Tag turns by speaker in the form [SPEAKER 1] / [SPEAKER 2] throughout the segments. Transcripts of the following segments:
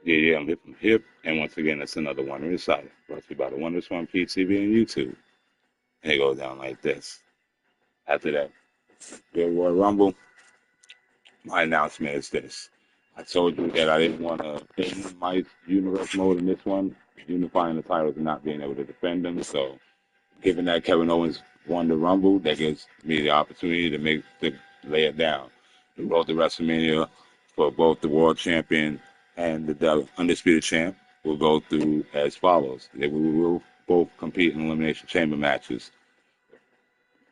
[SPEAKER 1] Yeah, yeah, I'm hip from hip. And once again, it's another Wonder Insider, brought to you by the Wonders One PTV and YouTube. And it goes down like this. After that Good Royal Rumble, my announcement is this. I told you that I didn't want to end my universe mode in this one, unifying the titles and not being able to defend them. So, given that Kevin Owens won the Rumble, that gives me the opportunity to lay it down. The road to WrestleMania for both the World Champion and the Undisputed Champ will go through as follows. They will both compete in Elimination Chamber matches.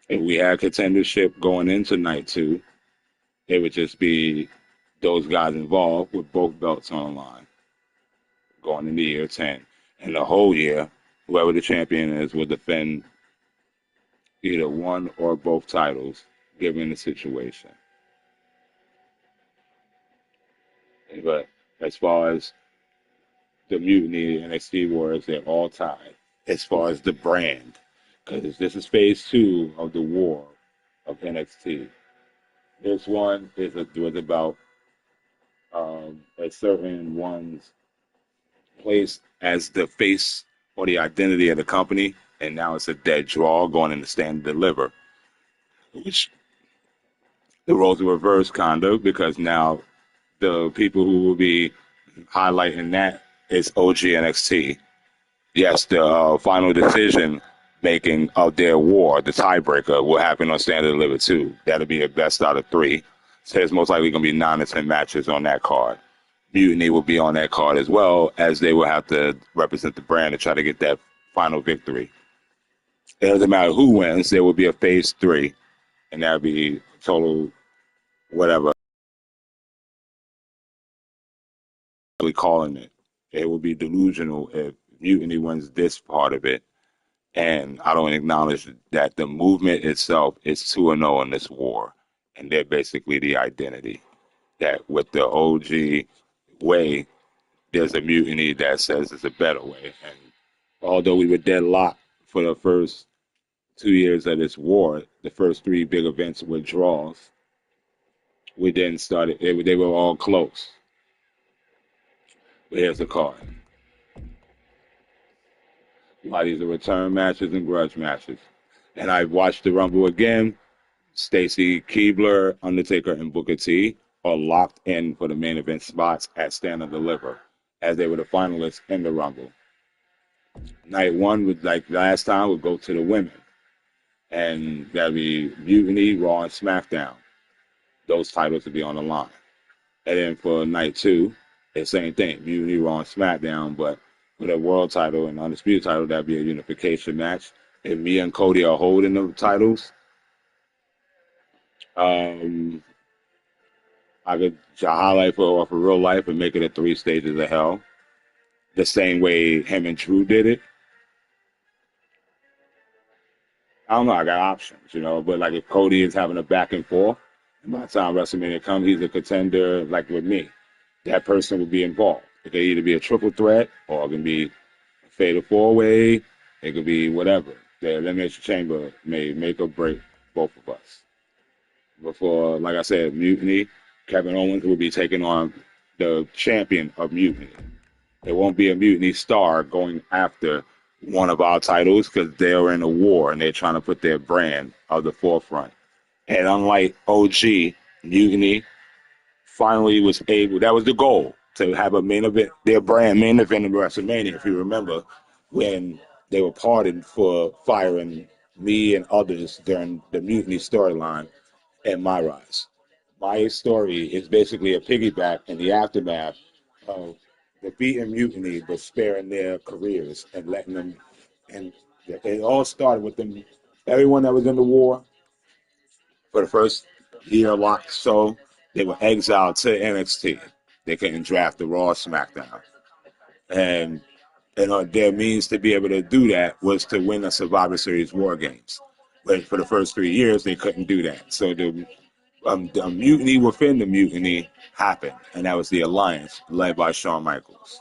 [SPEAKER 1] If we had contendership going into night two, it would just be those guys involved with both belts on the line going into year 10. And the whole year, whoever the champion is will defend either one or both titles, given the situation. But as far as the Mutiny and NXT Warriors, they're all tied as far as the brand. Because this is phase two of the war of NXT. This one was about a certain one's place as the face or the identity of the company, and now it's a dead draw going into Stand and Deliver, which the roles are reversed kind of because now the people who will be highlighting that is OG NXT. Yes, the final decision making of their war, the tiebreaker, will happen on Stand and Deliver 2. That'll be the best out of three. So it's most likely going to be 9 to 10 matches on that card. Mutiny will be on that card as well, as they will have to represent the brand to try to get that final victory. It doesn't matter who wins, there will be a phase three, and that'll be total whatever we're calling it. It will be delusional if Mutiny wins this part of it. And I don't acknowledge that the movement itself is 2-0 in this war. And they're basically the identity. That with the OG way, there's a mutiny that says it's a better way. And although we were deadlocked for the first 2 years of this war, the first three big events were draws. We then started, they were all close. But here's the card. A lot of these are return matches and grudge matches. And I watched the Rumble again. Stacy Keibler, Undertaker, and Booker T are locked in for the main event spots at Stand and Deliver, as they were the finalists in the Rumble. Night one, would like last time, would go to the women, and that'd be Mutiny, Raw, and SmackDown. Those titles would be on the line. And then for night two, the same thing, Mutiny, Raw, and SmackDown, but for the world title and undisputed title, that'd be a unification match. If me and Cody are holding the titles, um, I could highlight for real life and make it a 3 stages of hell, the same way him and Drew did it. I don't know. I got options, But like if Cody is having a back and forth, and by the time WrestleMania comes, he's a contender. Like with me, that person would be involved. It could either be a triple threat or it can be a fatal 4-way. It could be whatever. The Elimination Chamber may make or break both of us. Before, like I said, Mutiny, Kevin Owens will be taking on the champion of Mutiny. It won't be a Mutiny star going after one of our titles because they're in a war and they're trying to put their brand at the forefront. And unlike OG, Mutiny finally was able, that was the goal, to have a main event, their brand main event in WrestleMania, if you remember, when they were pardoned for firing me and others during the Mutiny storyline and my rise. My story is basically a piggyback in the aftermath of defeating Mutiny but sparing their careers and letting them. And it all started with them. Everyone that was in the war for the first year locked, so they were exiled to NXT. They couldn't draft the Raw SmackDown, and their means to be able to do that was to win a Survivor Series War Games. But for the first 3 years, they couldn't do that. So the mutiny within the mutiny happened, and that was the alliance led by Shawn Michaels.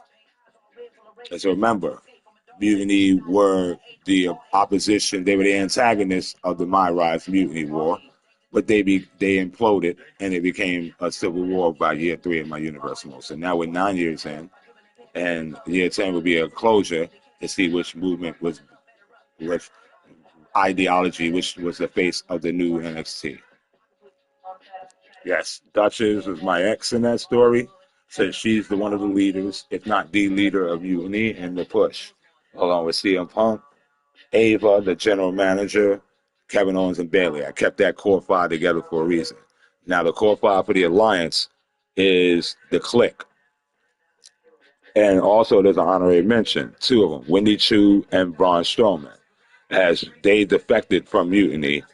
[SPEAKER 1] And so remember, mutiny were the opposition; they were the antagonists of the My Rise Mutiny War, but they imploded, and it became a civil war by year 3 of my Universal. So now we're 9 years in, And year 10 would be a closure to see which movement was, which ideology, which was the face of the new NXT. Yes, Duchess was my ex in that story. Said she's the one of the leaders, if not the leader of Mutiny and the Push, along with CM Punk, Ava, the general manager, Kevin Owens, and Bayley. I kept that core five together for a reason. Now, the core five for the Alliance is the Clique. And also, there's an honorary mention, two of them, Wendy Chu and Braun Strowman, as they defected from Mutiny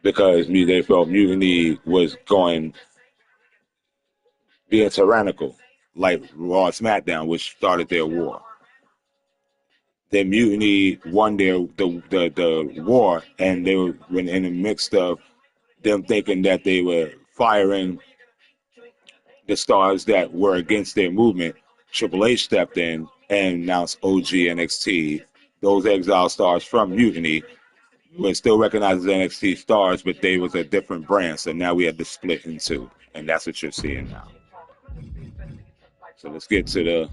[SPEAKER 1] because they felt Mutiny was being tyrannical, like Raw and SmackDown, which started their war. Then Mutiny won the war, and they were in the midst of them thinking that they were firing the stars that were against their movement. Triple H stepped in and announced OG NXT. Those exiled stars from Mutiny were still recognized as NXT stars, but they was a different brand. So now we had to split in two, and that's what you're seeing now. So let's get to the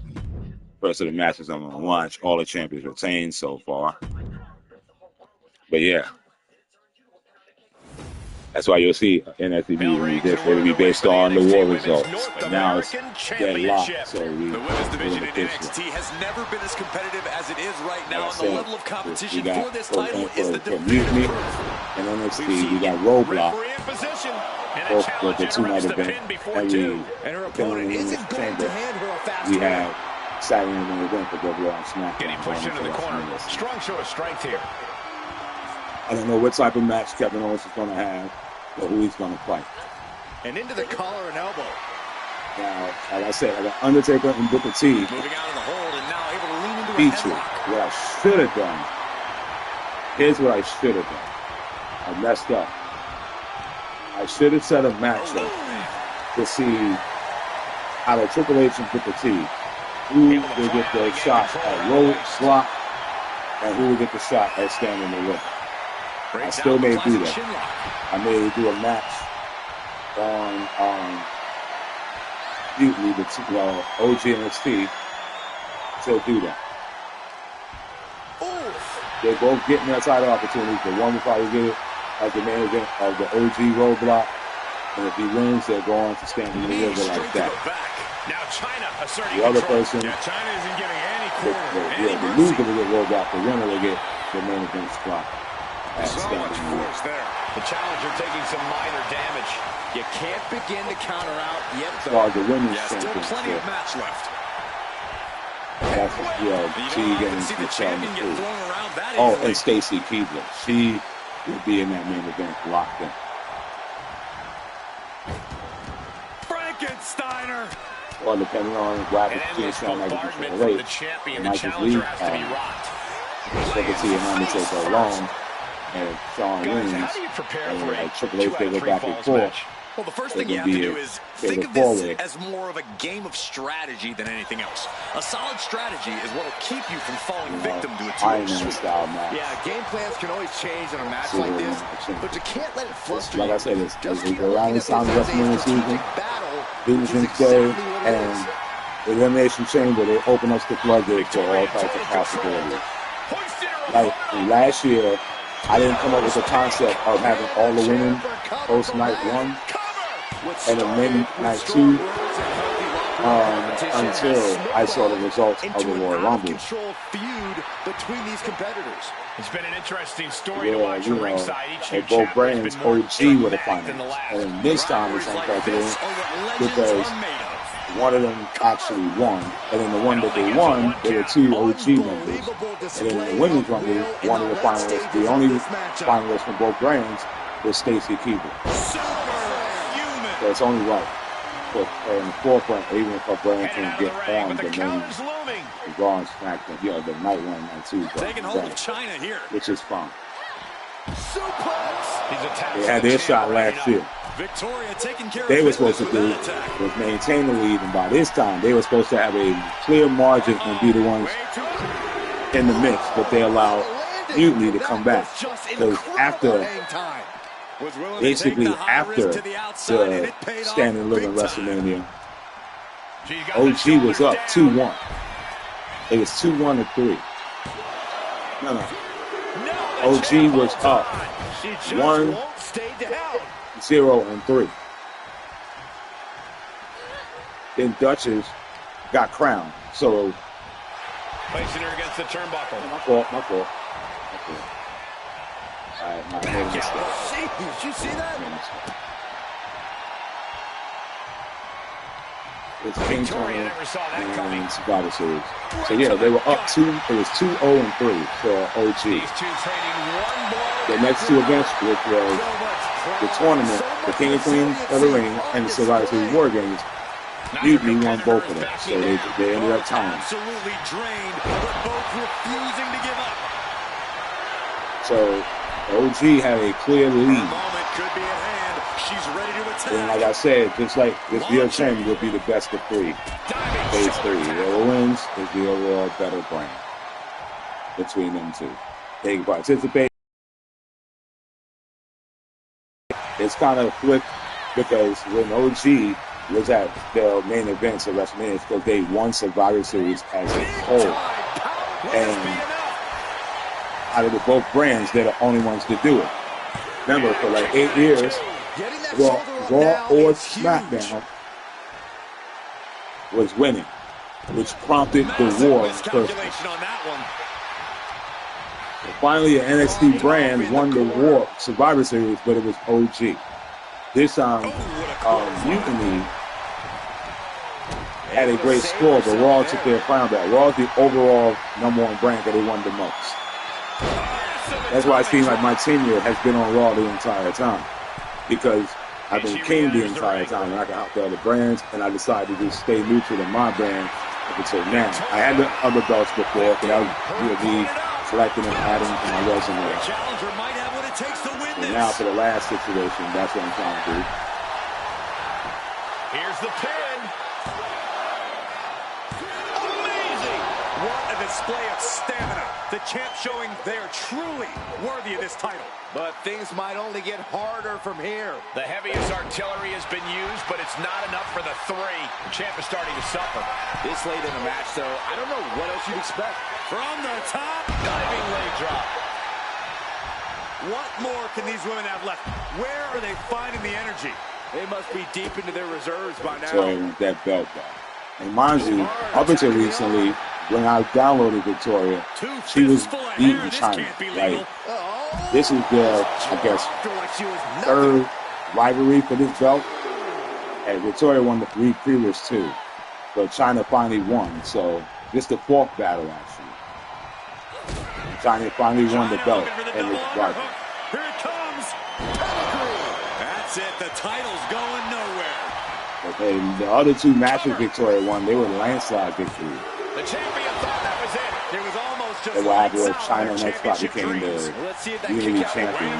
[SPEAKER 1] first of the matches I'm going to watch. All the champions retained so far. But yeah. That's why you'll see NXT this. It will be based on the war results. But now it's deadlocked, so we
[SPEAKER 2] the women's division in NXT has never been as competitive as it is right now. And the level of competition for this title is the
[SPEAKER 1] Mutiny and NXT. We got Roadblock. Both with the two-night event. And her opponent isn't going to hand her a fast we have Saturday night event for both Raw and SmackDown.
[SPEAKER 2] Getting pushed into the corner. Strong show of strength here.
[SPEAKER 1] I don't know what type of match Kevin Owens is going to have or who he's going to fight.
[SPEAKER 2] And into the collar and elbow.
[SPEAKER 1] Now, like I said, I got Undertaker and Booker T.
[SPEAKER 2] Moving out of the hold and now able to lean into a headlock.
[SPEAKER 1] What I should have done. Here's what I should have done. I messed up. I should have set a matchup to see out of Triple H and Booker T who will get the shot at Roadblock and who will get the shot at standing in the ring. I still may do that. I may do a match on Mutiny, OG NXT. Still do that. They're both getting their title opportunities. The one will probably get it as the main event of the OG Roadblock. And if he wins, they're going to stand in the ring like that.
[SPEAKER 2] Now China asserting
[SPEAKER 1] the other person,
[SPEAKER 2] China isn't giving any quarter.
[SPEAKER 1] The loser will get Roadblock. The winner will get the main event spot.
[SPEAKER 2] So much force there. The challenger taking some minor damage. You can't begin to counter out yet, though.
[SPEAKER 1] The women's
[SPEAKER 2] still plenty of match left.
[SPEAKER 1] That's, she getting the champion get thrown around that easily. And Stacy Keibler. She will be in that main event locked in.
[SPEAKER 2] Frankensteiner.
[SPEAKER 1] Well, depending on what happens to Shawn Michaels and Triple H, Michaels leave, Booker T and Undertaker alone. And Shawn wins, and Triple H, they go back and forth.
[SPEAKER 2] Well, the first thing you have to do is think of this as more of a game of strategy than anything else. A solid strategy is what will keep you from falling victim to a two-way
[SPEAKER 1] style match.
[SPEAKER 2] Yeah, game plans can always change in a match like this, but you can't let it frustrate you.
[SPEAKER 1] Like I said, it's around this time of WrestleMania season, Vengeance Day, and the Elimination Chamber, they open up the floodgates for all types of possibilities. Like last year, I didn't come up with the concept of having all the women post night one and the men night two until I saw the results of the Royal Rumble.
[SPEAKER 2] Between these competitors. It's been an interesting story to watch ringside. Each
[SPEAKER 1] both brands OG were the finalists. And this time it's unprecedented because one of them actually won, and then the one that they won, there were two OG members. And then in the women's rumble, one of the finalists, the only finalist from both brands, was Stacy Keibler. So it's only right. But in the forefront, even if a brand can get on the main, the Raw and SmackDown, the night one, night two,
[SPEAKER 2] taking hold of China here,
[SPEAKER 1] which is fine. They had their shot last year.
[SPEAKER 2] Victoria taking care
[SPEAKER 1] they were supposed to do was maintain the lead, and by this time they were supposed to have a clear margin and be the ones in the mix, but they allowed Mutiny to come back because basically after the standing living WrestleMania, OG was up 2-1. It was 2-1 to 3. No. OG was up 1-0-3. Then Duchess got crowned. So
[SPEAKER 2] placing her against the turnbuckle.
[SPEAKER 1] My fault. I made a mistake.
[SPEAKER 2] Did you see that?
[SPEAKER 1] It's King Tournament and Survivor Series. So yeah, they were up 2. It was 2-0-3 for OG. The next two events, which was the tournament, the King and Queens of the Ring, and the Survivor Series War Games, Mutiny won both of them. So they ended up tying.
[SPEAKER 2] Absolutely drained, but both refusing to give up.
[SPEAKER 1] So OG had a clear lead.
[SPEAKER 2] Moment could be at hand. She's ready to attack.
[SPEAKER 1] And like I said, just like this year 10 will be the best of 3. Phase 3. Whoever wins is the overall better brand between them two. They can participate. It's kind of flipped because when OG was at the main events of WrestleMania, it's because they won Survivor Series as a whole. And out of the both brands, they're the only ones to do it. Remember, for like 8 years, Raw or SmackDown was winning, which prompted the war in the first place. Finally, an NXT brand won the war Survivor Series, but it was OG. This Mutiny had a great score, but Raw took their crown back. Raw is the overall #1 brand that they won the most. That's why it seems like my tenure has been on Raw the entire time, because I've been king the entire time, and I can help the other brands, and I decided to just stay neutral to my brand up until now. I had the other belts before, but I would be selecting and adding to my resume. And now for the last situation, that's what I'm trying to do.
[SPEAKER 2] Here's the pin. Amazing! What a display of stamina. The champ showing they are truly worthy of this title. But things might only get harder from here. The heaviest artillery has been used, but it's not enough for the 3. The champ is starting to suffer. This late in the match, though, I don't know what else you'd expect. From the top, diving leg drop. What more can these women have left? Where are they finding the energy? They must be deep into their reserves by now.
[SPEAKER 1] So that belt back. And mind you, up until recently, when I downloaded Victoria, she was beating China. Like, this is the, I guess, 3rd rivalry for this belt. And Victoria won the 3 previous 2. But China finally won. So this is the 4th battle, actually. China finally won the belt. And it's rivalry.
[SPEAKER 2] Here it comes. That's it. The title's going nowhere.
[SPEAKER 1] Okay, the other 2 matches Victoria won, they were landslide victories.
[SPEAKER 2] The champion thought that was it. It was almost just
[SPEAKER 1] what happened was China next spot became the Unity champion.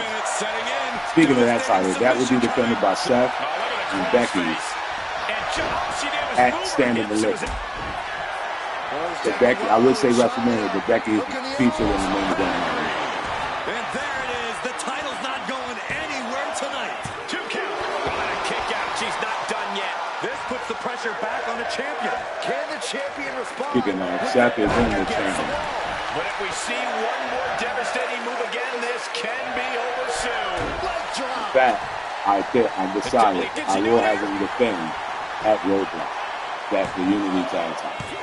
[SPEAKER 1] Speaking of that title, that would be defended by Seth and Becky at Stand and Deliver. The Becky, I would say WrestleMania, but Becky is featured in the main event.
[SPEAKER 2] And there it is. The title's not going anywhere tonight. 2 count. What a kick out. She's not done yet. This puts the pressure back on the champion. Can the champion respond?
[SPEAKER 1] Speaking of, Seth is in the champion.
[SPEAKER 2] But if we see one more devastating move again, this can be over soon.
[SPEAKER 1] In fact, I decided I will have him defend at Roadblock. That's the Unity tag title.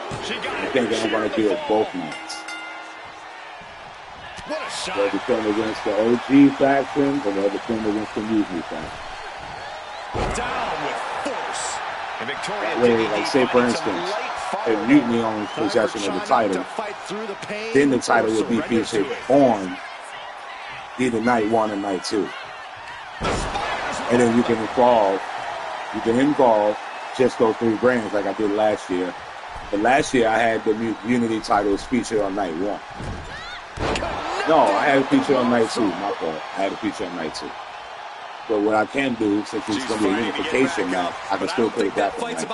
[SPEAKER 1] I think I'm going to do it both nights.
[SPEAKER 2] What a shot.
[SPEAKER 1] They'll defend against the OG faction, or they'll defend against the Mutiny faction.
[SPEAKER 2] Down with force. And Victoria,
[SPEAKER 1] that way, like say for instance, if Mutiny owns possession of the title, then the title would be featured on either night 1 or night 2. And then you can involve just those 3 brands like I did last year. But last year I had the Unity titles featured on night 1. No, I had it featured on night 2. My fault. I had it featured on night 2. But what I can do, since it's going to be a unification now, I can still put it back on night 2.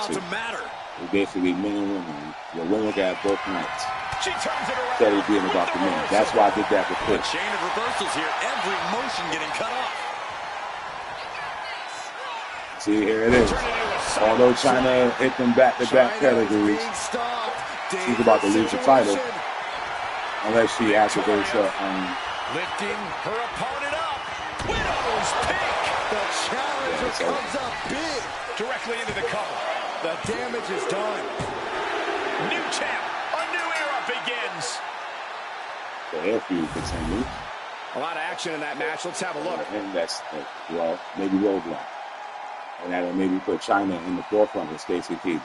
[SPEAKER 1] It's basically men and women. The women got both nights. Instead of being about the men. That's why I did that before.
[SPEAKER 2] Chain of reversals here. Every motion getting cut off.
[SPEAKER 1] See, here it is. Although China hit them back-to-back pedigrees, she's about to lose the title unless she activates her
[SPEAKER 2] lifting her opponent up. Widow's pick. The challenger comes up big. Directly into the cover. The damage is done. New champ. A new era begins.
[SPEAKER 1] The air feud continues.
[SPEAKER 2] A lot of action in that match. Let's have a look.
[SPEAKER 1] And that's, well, maybe roadblock. And that'll maybe put China in the forefront with Stacey Keebler.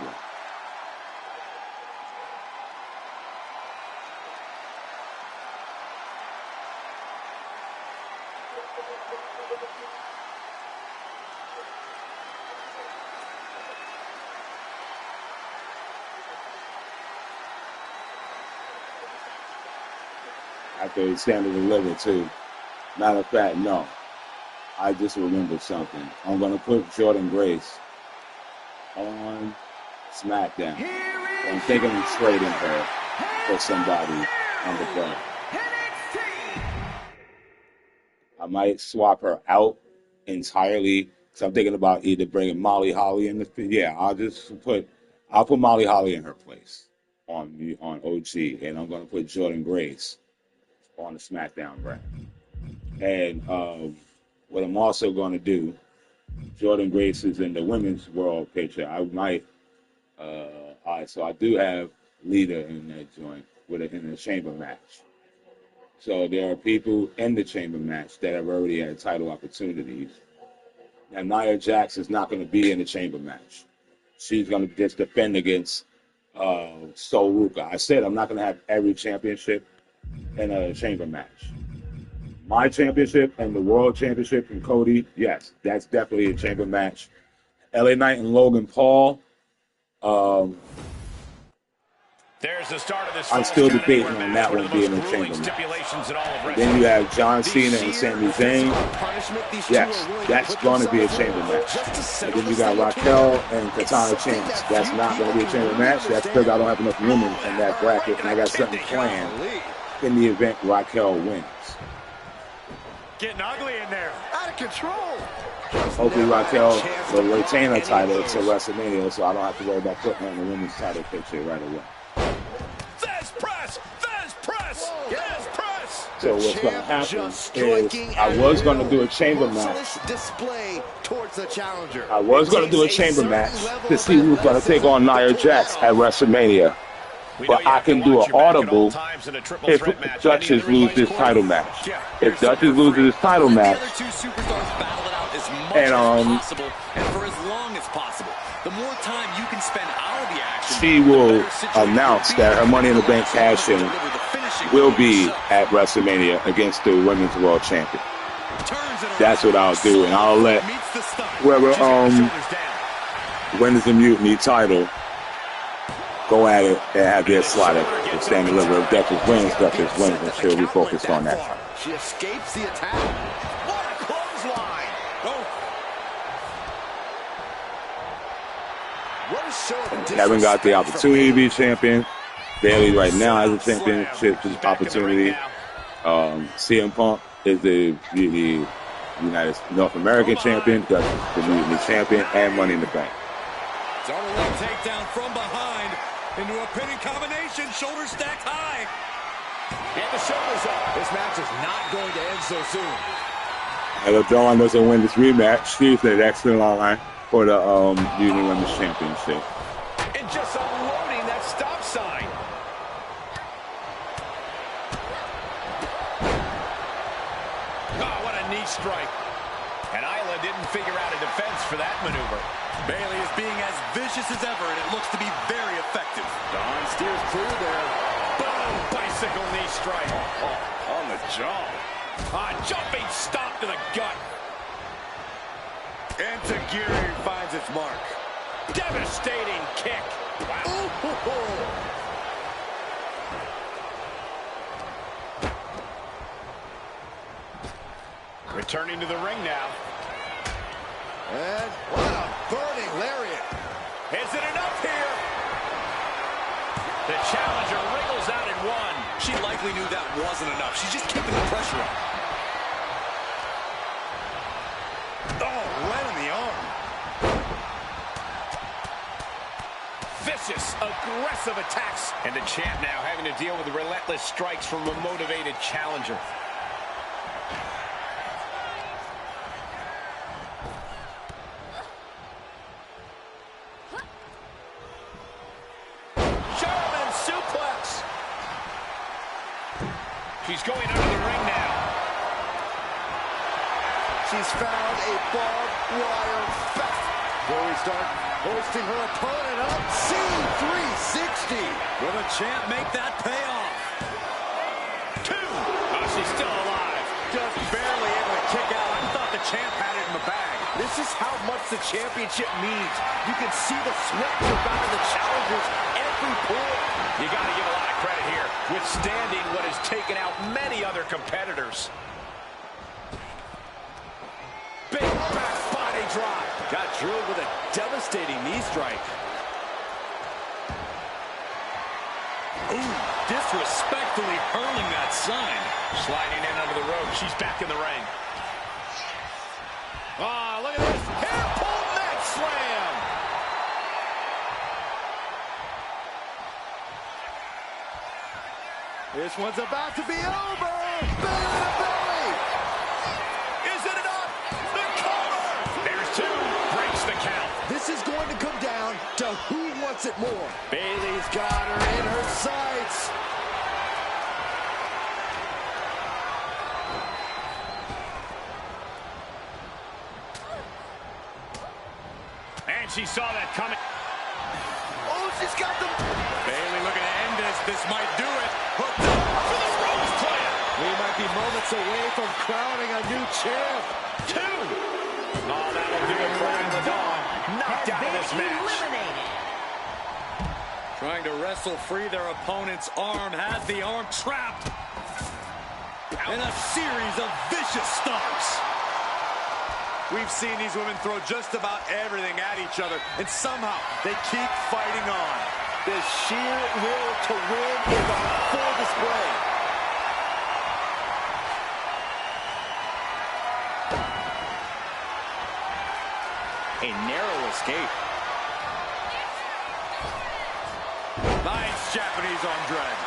[SPEAKER 1] After stand and deliver too. Matter of fact, no. I just remembered something. I'm gonna put Jordynne Grace on SmackDown. I'm thinking of trading her for somebody on the front. I might swap her out entirely. So I'm thinking about either bringing Molly Holly in the. Yeah, I'll put Molly Holly in her place on OG, and I'm gonna put Jordynne Grace on the SmackDown brand. And what I'm also going to do, Jordynne Grace is in the women's world picture. I might, all right, so I do have Lita in that joint in the chamber match. So there are people in the chamber match that have already had title opportunities. Now, Nia Jackson's not going to be in the chamber match. She's going to just defend against Sol Ruka. I said I'm not going to have every championship in a chamber match. My championship and the world championship from Cody, yes, that's definitely a chamber match. LA Knight and Logan Paul.
[SPEAKER 2] There's the start of this.
[SPEAKER 1] I'm still debating on that one being a chamber match. Then you have John Cena and Sami Zayn. Yes, that's going to be a chamber match. And then you got Raquel and Katana Chance. That's not going to be a chamber match. That's because I don't have enough women in that bracket, and I got something planned in the event Raquel wins.
[SPEAKER 2] Getting ugly in there. Out of control.
[SPEAKER 1] Hopefully Raquel will retain her title to WrestleMania, so I don't have to worry about putting her in the women's title picture right away.
[SPEAKER 2] Fez press! Fez press! Fez press!
[SPEAKER 1] So what's going to happen is I was going to do a chamber match. I was going to do a chamber match to see who's going to take on Nia Jax at WrestleMania. But I can do an audible if Duchess loses this title match. If Duchess loses this title match, and
[SPEAKER 2] for as long as possible, the more time you can spend out of the action,
[SPEAKER 1] she will announce that her Money in the Bank cash-in will be at WrestleMania against the Women's World Champion. That's what I'll do, and I'll let whoever wins the Mutiny title go at it and have their slot at stand and deliver. If Duchess wins, and she'll be focused on that.
[SPEAKER 2] She escapes the attack. What a clothesline! What a show of
[SPEAKER 1] Kevin got the opportunity to be champion. Bayley right now has a championship opportunity. CM Punk is the United North American champion, Duchess the Mutiny champion, and Money in the Bank.
[SPEAKER 2] Double leg takedown from behind into a pinning combination, shoulder stacked high. And the shoulders up. This match is not going to end so soon.
[SPEAKER 1] And if Dawn doesn't win this rematch, she's the next in line for the Mutiny Women's Championship.
[SPEAKER 2] And just unloading that stop sign. Oh, what a knee strike. And Isla didn't figure out a defense for that maneuver. Bayley is being as vicious as ever, and it looks to be very effective. Dawn steers clear there. Boom! Bicycle knee strike. Oh, on the jaw. Jumping stomp to the gut. And Tajiri finds its mark. Devastating kick. Wow. Returning to the ring now. And what a burning lariat. Is it enough here? The challenger wriggles out in one. She likely knew that wasn't enough. She's just keeping the pressure on. Oh, right in the arm. vicious, aggressive attacks. And the champ now having to deal with the relentless strikes from a motivated challenger. German suplex. She's going under the ring now.
[SPEAKER 3] She's found a barbed wire fence. Before we start hoisting her opponent up, C360. Will the champ make that pay off?
[SPEAKER 2] 2. Oh, she's still alive.
[SPEAKER 3] Just barely able to kick out. I thought the champ had it in the bag. This is how much the championship means. You can see the sweat drip out of the challengers every pore.
[SPEAKER 2] You got to give a lot of credit here, withstanding what has taken out many other competitors.
[SPEAKER 3] Big back body drop. Got drilled with a devastating knee strike.
[SPEAKER 2] Ooh, disrespectfully hurling that sign. Sliding in under the rope. She's back in the ring.
[SPEAKER 3] Ah, look at this. Hair pull neck slam. This one's about to be over. Belly to belly.
[SPEAKER 2] Is it enough? The cover. There's 2. Breaks the count.
[SPEAKER 3] This is going to come down to who wants it more. Bayley's got her in her sights.
[SPEAKER 2] And she saw that coming.
[SPEAKER 3] Oh, she's got them.
[SPEAKER 2] Bayley looking to end this. This might do it. Hooked up for the Rose Plant.
[SPEAKER 3] We might be moments away from crowning a new champ.
[SPEAKER 2] 2. Oh, that'll do it for the Dawn. Knocked out of this match.
[SPEAKER 4] Eliminated.
[SPEAKER 3] Trying to wrestle free their opponent's arm, has the arm trapped. And a series of vicious stomps. We've seen these women throw just about everything at each other, and somehow they keep fighting on. The sheer will to win is on full display. A narrow escape. Nice Japanese arm drag.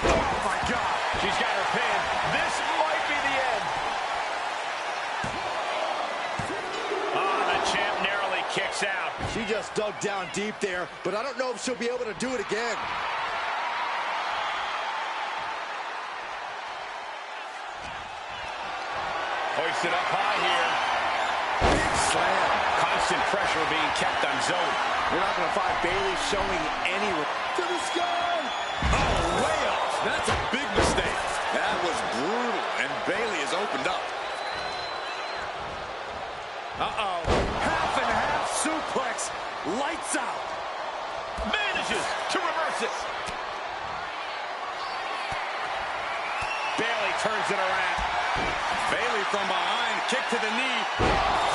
[SPEAKER 3] Oh my God.
[SPEAKER 2] She's got her pin. This might be the end. Oh, the champ narrowly kicks out.
[SPEAKER 3] She just dug down deep there, but I don't know if she'll be able to do it again.
[SPEAKER 2] Hoisted up high here.
[SPEAKER 3] Big slam.
[SPEAKER 2] Constant pressure being kept on zone.
[SPEAKER 3] You're not going to find Bayley showing any... To the sky!
[SPEAKER 2] Oh, way up.
[SPEAKER 3] That's a big mistake. That was brutal, and Bayley is opened up. Uh-oh. Half and half suplex. Lights out.
[SPEAKER 2] Manages to reverse it. Bayley turns it around.
[SPEAKER 3] Bayley from behind. Kick to the knee.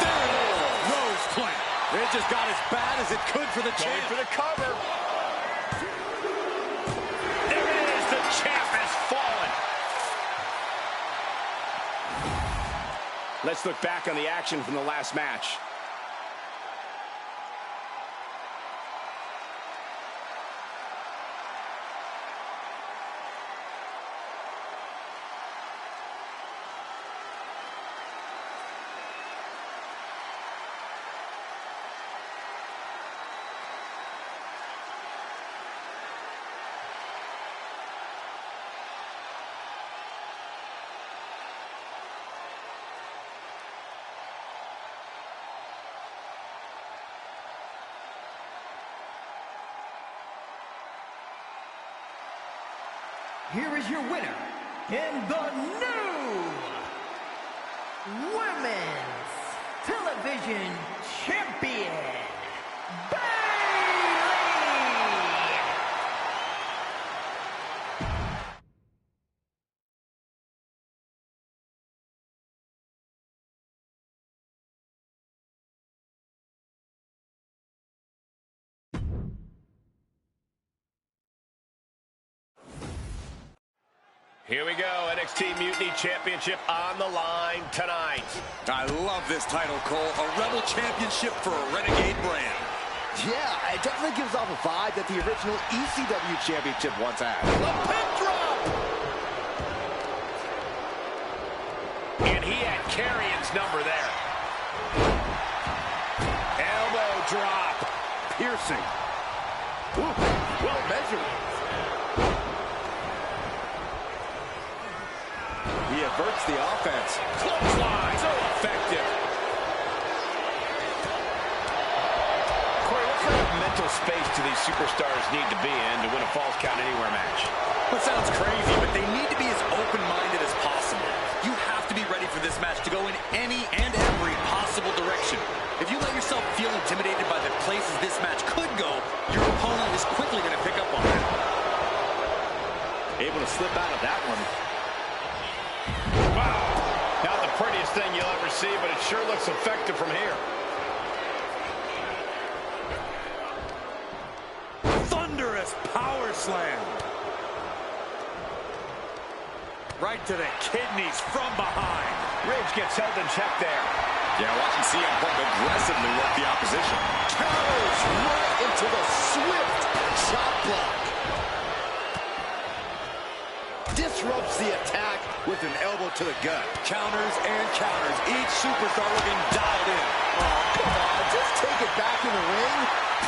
[SPEAKER 3] There it is. Rose plant. It just got as bad as it could for the champ.
[SPEAKER 2] Going for the cover. There it is. The champ has fallen. Let's look back on the action from the last match.
[SPEAKER 4] Here is your winner, in the new Women's Television Champion, Bayley!
[SPEAKER 2] Here we go, NXT Mutiny Championship on the line tonight.
[SPEAKER 3] I love this title, Cole. A Rebel Championship for a Renegade brand.
[SPEAKER 2] Yeah, it definitely gives off a vibe that the original ECW Championship once had. The pin drop! And he had Carrion's number there. Elbow drop. Piercing. Ooh, well measured. He averts the offense. Clothesline, so effective. Corey, what kind of mental space do these superstars need to be in to win a Falls Count Anywhere match?
[SPEAKER 3] That sounds crazy, but they need to be as open-minded as possible. You have to be ready for this match to go in any and every possible direction. If you let yourself feel intimidated by the places this match could go, your opponent is quickly going to pick up on that.
[SPEAKER 2] Able to slip out of that one.
[SPEAKER 3] Wow. Not the prettiest thing you'll ever see, but it sure looks effective from here. Thunderous power slam. Right to the kidneys from behind.
[SPEAKER 2] Ridge gets held in check there.
[SPEAKER 3] Yeah, watching CM Punk aggressively work the opposition.
[SPEAKER 2] Counters right into the swift chop block. Disrupts the attack with an elbow to the gut.
[SPEAKER 3] Counters and counters. Each superstar looking dialed in.
[SPEAKER 2] Oh, come on. Just take it back in the ring.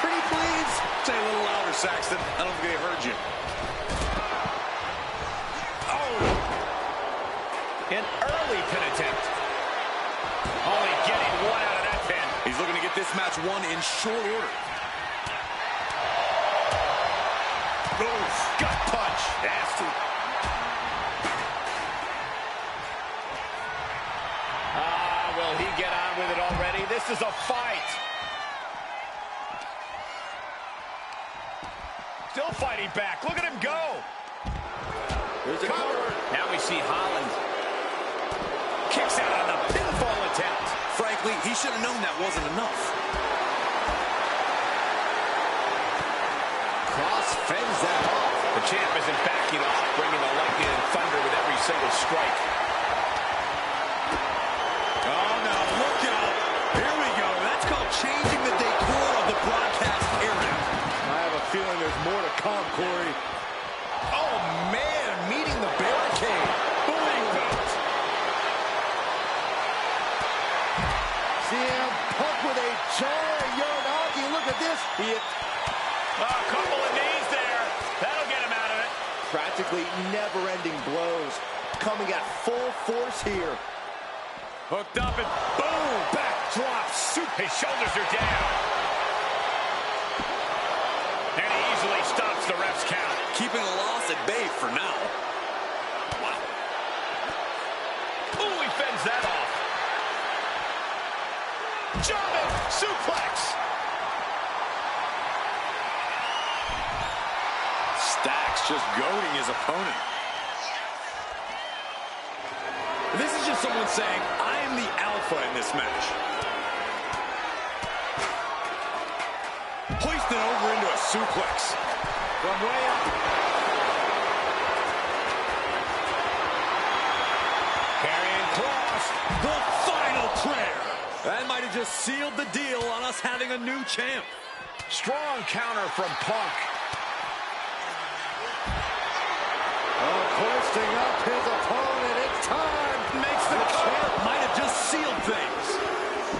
[SPEAKER 2] Pretty please.
[SPEAKER 3] Say a little louder, Saxton. I don't think they heard you.
[SPEAKER 2] An early pin attempt.
[SPEAKER 3] Only getting one out of that pin. He's looking to get this match won in short order.
[SPEAKER 2] Oof, gut punch. Nasty. Will he get on with it already? This is a fight. Still fighting back. Look at him go. There's a cover.
[SPEAKER 3] Now we see Holland.
[SPEAKER 2] Kicks out on the pinfall attempt.
[SPEAKER 3] Frankly, he should have known that wasn't enough.
[SPEAKER 2] Cross fends that off.
[SPEAKER 3] The champ isn't backing off, bringing the lightning and thunder with every single strike. Oh, no, look out. Here we go. That's called changing the decor of the broadcast area.
[SPEAKER 2] I have a feeling there's more to come, Corey.
[SPEAKER 3] Oh, man, meeting the barricade. Bullying belt.
[SPEAKER 2] CM Punk with a jarring Uranagi. Look at this.
[SPEAKER 3] A couple of knees there. That'll get him out of it.
[SPEAKER 2] Practically never-ending blows coming at full force here.
[SPEAKER 3] Hooked up and boom! Backdrop soup. His shoulders are down. And he easily stops the ref's count. Keeping a loss at bay for now. Wow. Ooh, he fends that off. German suplex. Stacks just goading his opponent. This is just someone saying, I am the alpha in this match. Hoisted over into a suplex. From way up. Carrying cross. The final prayer. That might have just sealed the deal on us having a new champ. Strong counter from Punk.
[SPEAKER 2] Oh, hoisting up his opponent. It's time.
[SPEAKER 3] Makes the champ might have just sealed things.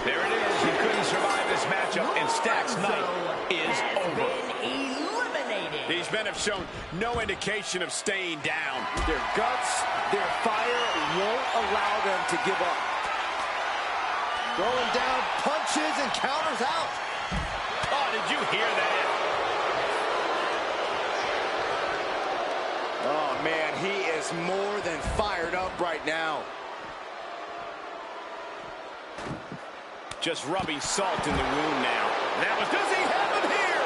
[SPEAKER 3] There it is. He couldn't survive this matchup, and Stack's night is over.
[SPEAKER 4] Eliminated.
[SPEAKER 3] These men have shown no indication of staying down.
[SPEAKER 2] Their guts, their fire won't allow them to give up. Throwing down punches and counters out.
[SPEAKER 3] Oh, did you hear that?
[SPEAKER 2] Oh, man, he is more than fired up right now.
[SPEAKER 3] Just rubbing salt in the wound now. That was, does he have him here?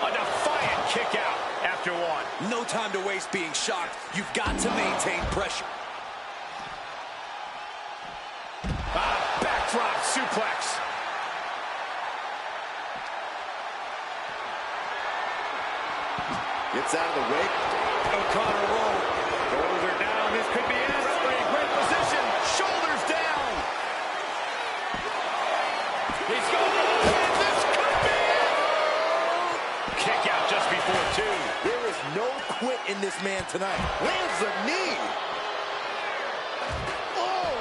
[SPEAKER 3] A defiant kick out after one. No time to waste being shocked. You've got to maintain pressure. Backdrop suplex.
[SPEAKER 2] Gets out of the way.
[SPEAKER 3] O'Connor roll. Shoulders are down. This could be it. Referee, great position. Shoulders down.
[SPEAKER 2] before, too.
[SPEAKER 5] There is no quit in this man tonight. Lands a knee. Oh!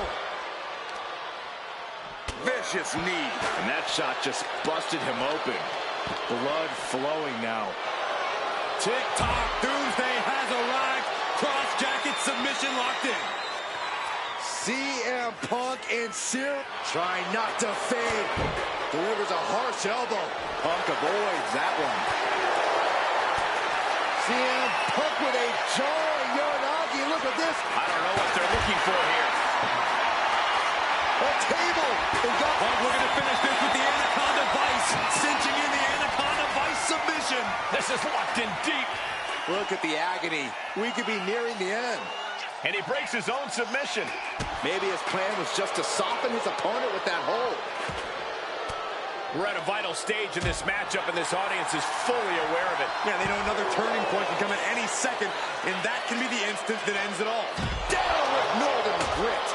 [SPEAKER 2] Vicious knee. And that shot just busted him open. Blood flowing now.
[SPEAKER 3] Tick-tock Doomsday has arrived. Cross-jacket submission locked in.
[SPEAKER 5] CM Punk and trying not to fade. Delivers a harsh elbow.
[SPEAKER 2] Punk avoids that one.
[SPEAKER 5] CM Punk with a jarring Uranagi. Look at this.
[SPEAKER 2] I don't know what they're looking for here.
[SPEAKER 5] A table.
[SPEAKER 3] Punk looking to finish this with the Anaconda Vice. Cinching in the Anaconda Vice submission.
[SPEAKER 2] This is locked in deep.
[SPEAKER 5] Look at the agony. We could be nearing the end.
[SPEAKER 2] And he breaks his own submission.
[SPEAKER 5] Maybe his plan was just to soften his opponent with that hold.
[SPEAKER 2] We're at a vital stage in this matchup, and this audience is fully aware of it.
[SPEAKER 3] Yeah, they know another turning point can come at any second, and that can be the instant that ends it all.
[SPEAKER 5] Down with Northern Grit.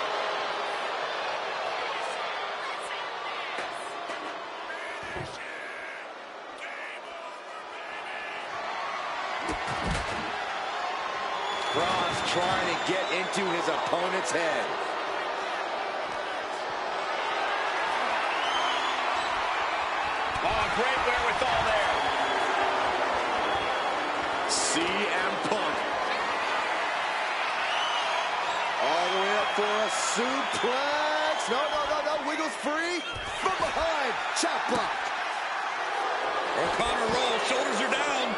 [SPEAKER 5] Braun's trying to get into his opponent's head.
[SPEAKER 2] Oh, great wherewithal there.
[SPEAKER 5] CM Punk. All the way up for a suplex. No. Wiggles free. From behind. Chop block.
[SPEAKER 3] O'Connor rolls. Shoulders are down.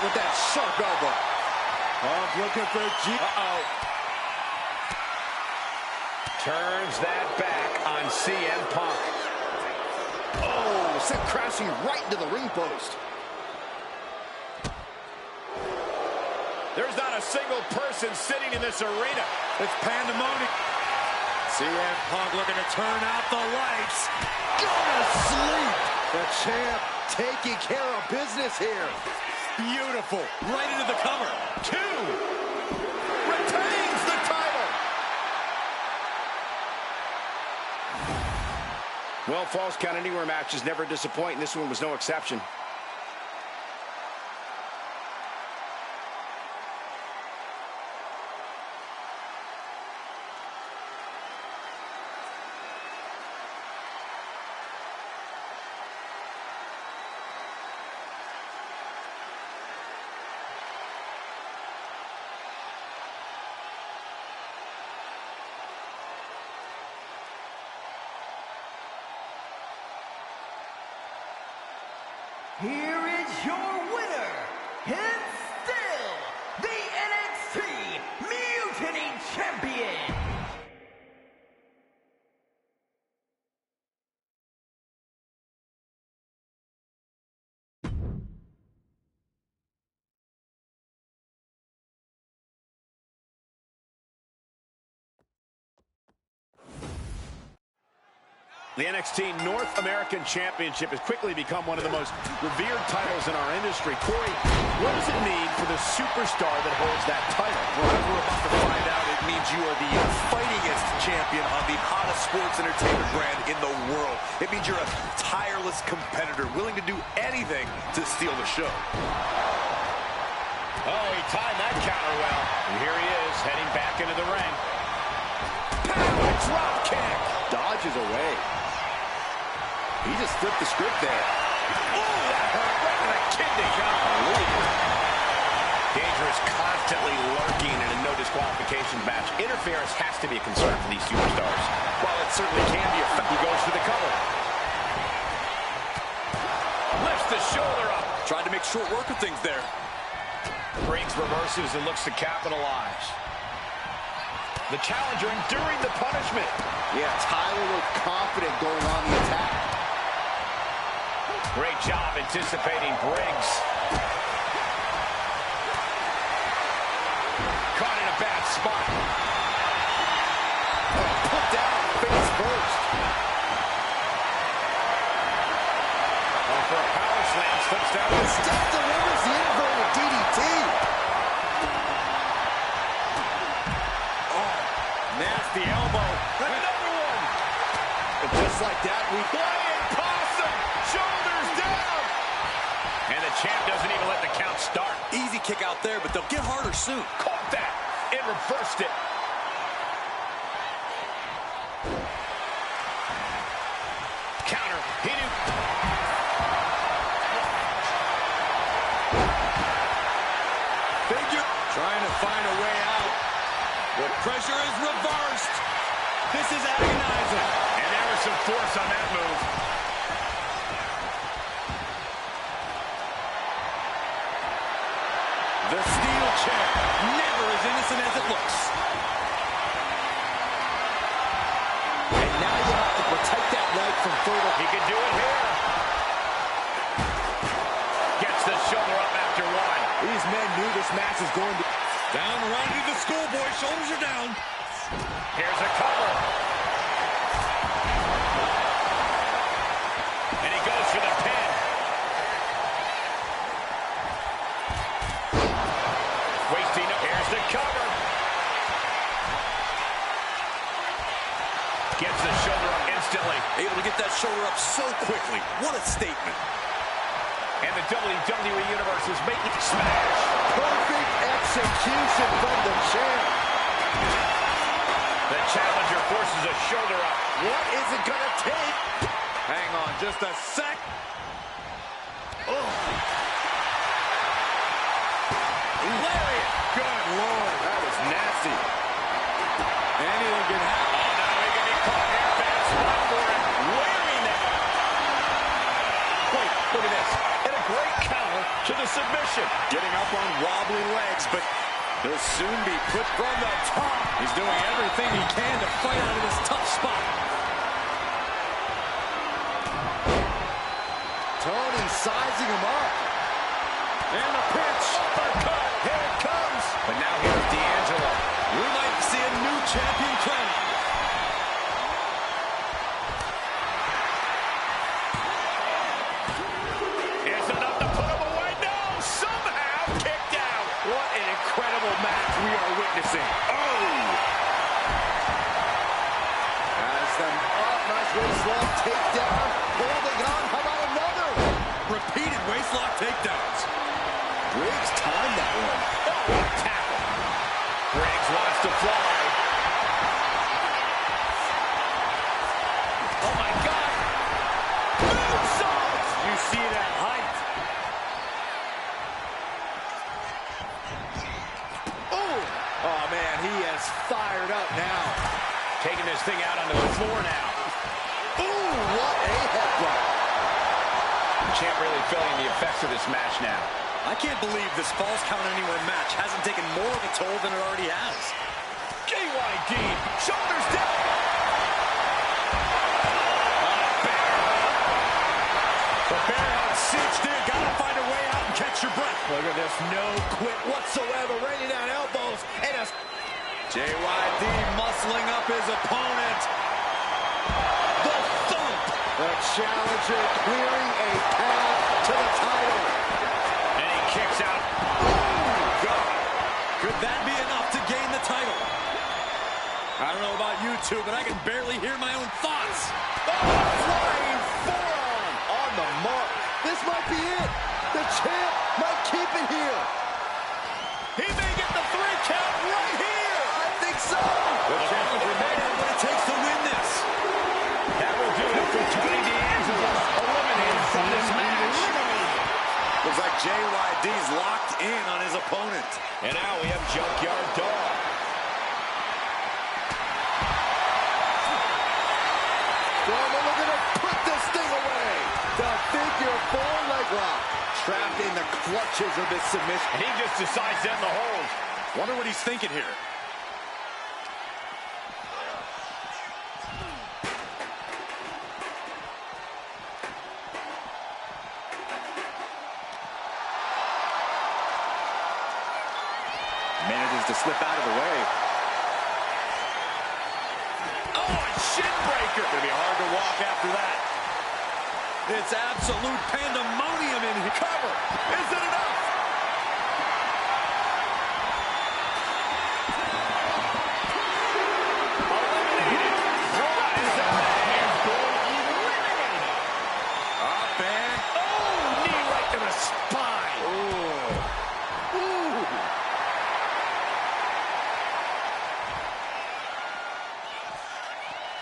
[SPEAKER 5] With that sharp elbow.
[SPEAKER 3] Punk looking for
[SPEAKER 2] Uh-oh. Turns that back on CM Punk.
[SPEAKER 5] Oh, sent crashing right into the ring post.
[SPEAKER 2] There's not a single person sitting in this arena.
[SPEAKER 3] It's pandemonium. CM Punk looking to turn out the lights.
[SPEAKER 5] Go to sleep. The champ taking care of business here.
[SPEAKER 3] Beautiful. Right into the cover. 2.
[SPEAKER 5] Retains the title.
[SPEAKER 2] Well, Falls Count Anywhere matches never disappoint, and this one was no exception.
[SPEAKER 4] Here is your winner, and still the NXT Mutiny Champion.
[SPEAKER 2] The NXT North American Championship has quickly become one of the most revered titles in our industry. Corey, what does it mean for the superstar that holds that title?
[SPEAKER 6] Well, as we're about to find out, it means you are the fightingest champion on the hottest sports entertainment brand in the world. It means you're a tireless competitor, willing to do anything to steal the show.
[SPEAKER 2] Oh, he timed that counter well. And here he is, heading back into the ring. Power drop kick.
[SPEAKER 5] Dodges away. He just flipped the script there.
[SPEAKER 2] Oh, that hurt right in the kidney. Dangerous constantly lurking in a no disqualification match. Interference has to be a concern for these superstars.
[SPEAKER 6] While it certainly can be effective.
[SPEAKER 2] He goes for the cover. Lifts the shoulder up.
[SPEAKER 6] Tried to make short work of things there.
[SPEAKER 2] Briggs reverses and looks to capitalize. The challenger enduring the punishment.
[SPEAKER 5] Yeah, Tyler looked confident going on the attack.
[SPEAKER 2] Great job anticipating Briggs. Caught in a bad spot.
[SPEAKER 5] Put down face first.
[SPEAKER 2] elbow. Another one.
[SPEAKER 5] And just like that, we
[SPEAKER 2] Flying possum. Shoulders down. And the champ doesn't even let the count start.
[SPEAKER 3] Easy kick out there, but they'll get harder soon.
[SPEAKER 2] Caught that and reversed it. Counter. He knew.
[SPEAKER 3] Figure trying to find a way out. The pressure is reversed. This is agonizing.
[SPEAKER 2] And there was some force on that move.
[SPEAKER 3] The steel chair, never as innocent as it looks. And now you have to protect that leg from further.
[SPEAKER 2] He can do it here. Gets the shoulder up after one.
[SPEAKER 5] These men knew this match was going to...
[SPEAKER 3] Down right into the schoolboy, shoulders are down.
[SPEAKER 2] Here's a cover. And he goes for the pin. Wasting up. Here's the cover. Gets the shoulder up instantly.
[SPEAKER 3] Able to get that shoulder up so quickly. What a statement.
[SPEAKER 2] And the WWE Universe is making the smash.
[SPEAKER 5] Perfect execution from the champ.
[SPEAKER 2] The challenger forces a shoulder up.
[SPEAKER 5] What is it going to take?
[SPEAKER 3] Hang on just a sec.
[SPEAKER 2] Lariat.
[SPEAKER 3] Good Lord.
[SPEAKER 5] That was nasty.
[SPEAKER 3] Anything can happen.
[SPEAKER 2] Oh, now he can be caught here. Bad spot for him. Wearing that. Wait, look at this. And a great counter to the submission.
[SPEAKER 3] Getting up on wobbly legs, but he'll soon be put from the top. He's doing everything he can to fight out of this tough spot.
[SPEAKER 5] Tony sizing him up.
[SPEAKER 3] And the pitch.
[SPEAKER 2] Uppercut. Here it comes. But now here's D'Angelo.
[SPEAKER 3] We might see a new champion crowned.
[SPEAKER 2] It's enough to put him away. No, somehow kicked out. What an incredible match we are witnessing. Oh!
[SPEAKER 5] Has them up. Nice waistlock takedown. Holding on. How about another?
[SPEAKER 3] Repeated waistlock takedowns.
[SPEAKER 5] Briggs timed that one.
[SPEAKER 2] Oh, what a tackle. Briggs wants to fly. Oh, my God. Moonsault. You see that height.
[SPEAKER 5] Oh, man, he is fired up now.
[SPEAKER 2] Taking this thing out onto the floor now.
[SPEAKER 5] Ooh, what a headbutt.
[SPEAKER 2] Champ really feeling the effects of this match now.
[SPEAKER 3] I can't believe this Falls Count Anywhere match hasn't taken more of a toll than it already has.
[SPEAKER 2] JYD, shoulders down.
[SPEAKER 3] The bear hug cinched in. Gotta find a way out and catch your breath.
[SPEAKER 2] Look at this, no quit whatsoever, raining down elbows, and a...
[SPEAKER 3] JYD muscling up his opponent. The thump.
[SPEAKER 5] The challenger clearing a path to the title.
[SPEAKER 2] And he kicks out. Oh, God.
[SPEAKER 3] Could that be enough to gain the title? I don't know about you two, but I can barely hear my own thoughts.
[SPEAKER 5] Flying forearm on the mark. This might be it. The champ might keep it here.
[SPEAKER 2] He may get the 3 count right here.
[SPEAKER 5] I think so.
[SPEAKER 3] The challenger may have what it takes to win this.
[SPEAKER 2] That will do it for Tony D'Angelo. Eliminated from this match.
[SPEAKER 3] Looks like JYD's locked in on his opponent.
[SPEAKER 2] And now we have Junkyard Dog.
[SPEAKER 5] Looking to put this thing away. The figure 4 leg lock. Trapped in the clutches of this submission.
[SPEAKER 2] And he just decides to end the hold.
[SPEAKER 3] Wonder what he's thinking here. Manages to slip out of the way.
[SPEAKER 2] Oh, a shin breaker.
[SPEAKER 3] Gonna be hard to walk after that. It's absolute pandemonium in here.
[SPEAKER 2] Cover. Is it enough?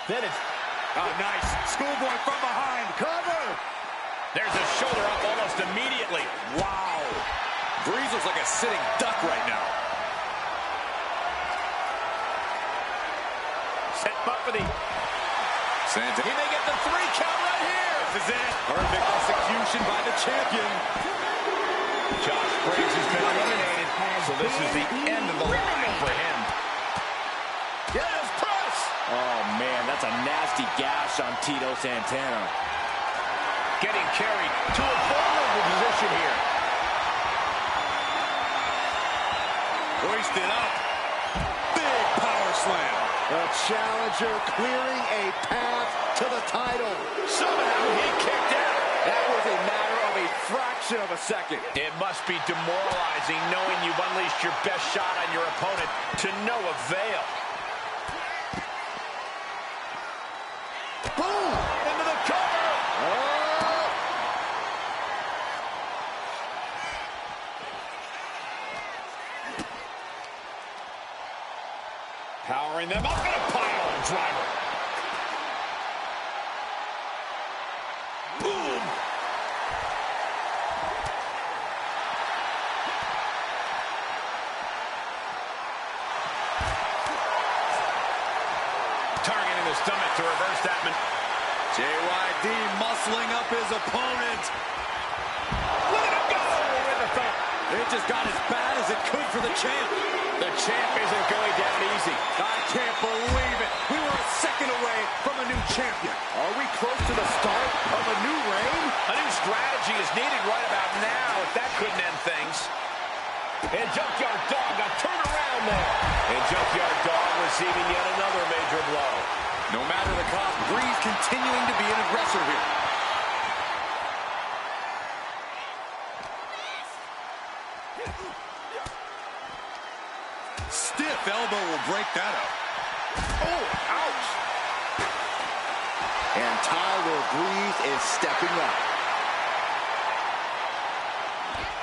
[SPEAKER 2] Then it's...
[SPEAKER 3] Oh, nice. Schoolboy from behind. Cover.
[SPEAKER 2] There's a shoulder up almost immediately.
[SPEAKER 3] Wow. Breeze looks like a sitting duck right now.
[SPEAKER 2] Set up for the...
[SPEAKER 3] He may get the 3 count right here.
[SPEAKER 2] This is it.
[SPEAKER 3] Perfect execution by the champion.
[SPEAKER 2] Josh Briggs has been eliminated, so this is the end of the line for him.
[SPEAKER 3] Yes, press.
[SPEAKER 2] Oh, man, that's a nasty gash on Tito Santana. Getting carried to a vulnerable position here.
[SPEAKER 3] Hoisted up. Big power slam.
[SPEAKER 5] The challenger clearing a path to the title.
[SPEAKER 2] Somehow he kicked out.
[SPEAKER 5] That was a matter of a fraction of a second.
[SPEAKER 2] It must be demoralizing knowing you've unleashed your best shot on your opponent to no avail.
[SPEAKER 5] Boom!
[SPEAKER 2] Into the cover.
[SPEAKER 5] Oh!
[SPEAKER 2] Powering them up in a pile driver. Boom. Targeting the stomach to reverse that.
[SPEAKER 3] JYD muscling up his opponent.
[SPEAKER 2] Look at him go with the thump.
[SPEAKER 3] It just got as bad as it could for the champ.
[SPEAKER 2] The champ isn't going down easy.
[SPEAKER 3] I can't believe it. We were a second away from a new champion.
[SPEAKER 5] Are we close to the start of a new reign?
[SPEAKER 2] A new strategy is needed right about now if that couldn't end things. And Junkyard Dog got turned around there. And Junkyard Dog receiving yet another major blow.
[SPEAKER 3] No matter the cost, Breeze continuing to be an aggressor here. Stiff elbow will break that up.
[SPEAKER 5] Oh, ouch! And Tyler Breeze is stepping up.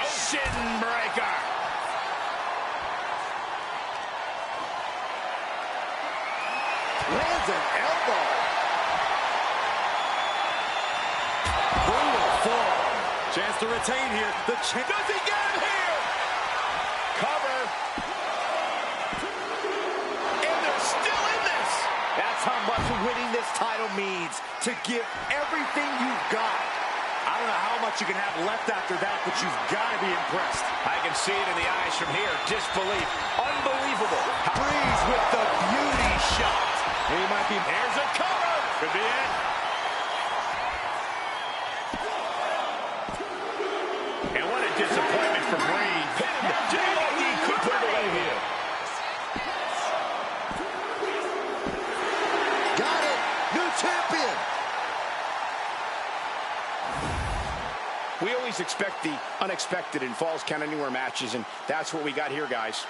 [SPEAKER 2] Shin breaker.
[SPEAKER 5] Lands an elbow.
[SPEAKER 3] Brutal fall. Chance to retain here. The champ.
[SPEAKER 2] Does he get him here? Cover. And they're still in this.
[SPEAKER 5] That's how much winning this title means. To give everything you've got. I don't know how much you can have left after that, but you've got to be impressed.
[SPEAKER 2] I can see it in the eyes from here. Disbelief. Unbelievable.
[SPEAKER 5] Breeze with the beauty shot.
[SPEAKER 2] He might be. Here's a cover. Could be it. And what a disappointment for Breeze. JYD could put it away here.
[SPEAKER 5] Got it. New champion.
[SPEAKER 2] We always expect the unexpected in Falls Count Anywhere matches, and that's what we got here, guys.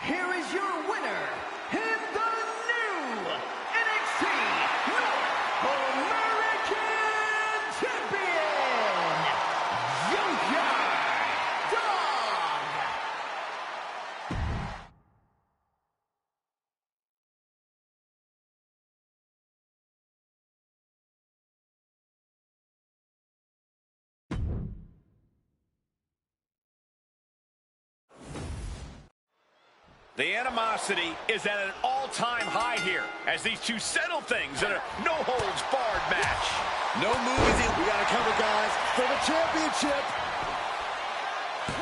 [SPEAKER 4] Here is your winner, and the new NXT North American Champion, Junkyard Dog.
[SPEAKER 2] The animosity is at an all-time high here as these two settle things in a no-holds-barred match.
[SPEAKER 5] No move is in. We got to cover, guys, for the championship.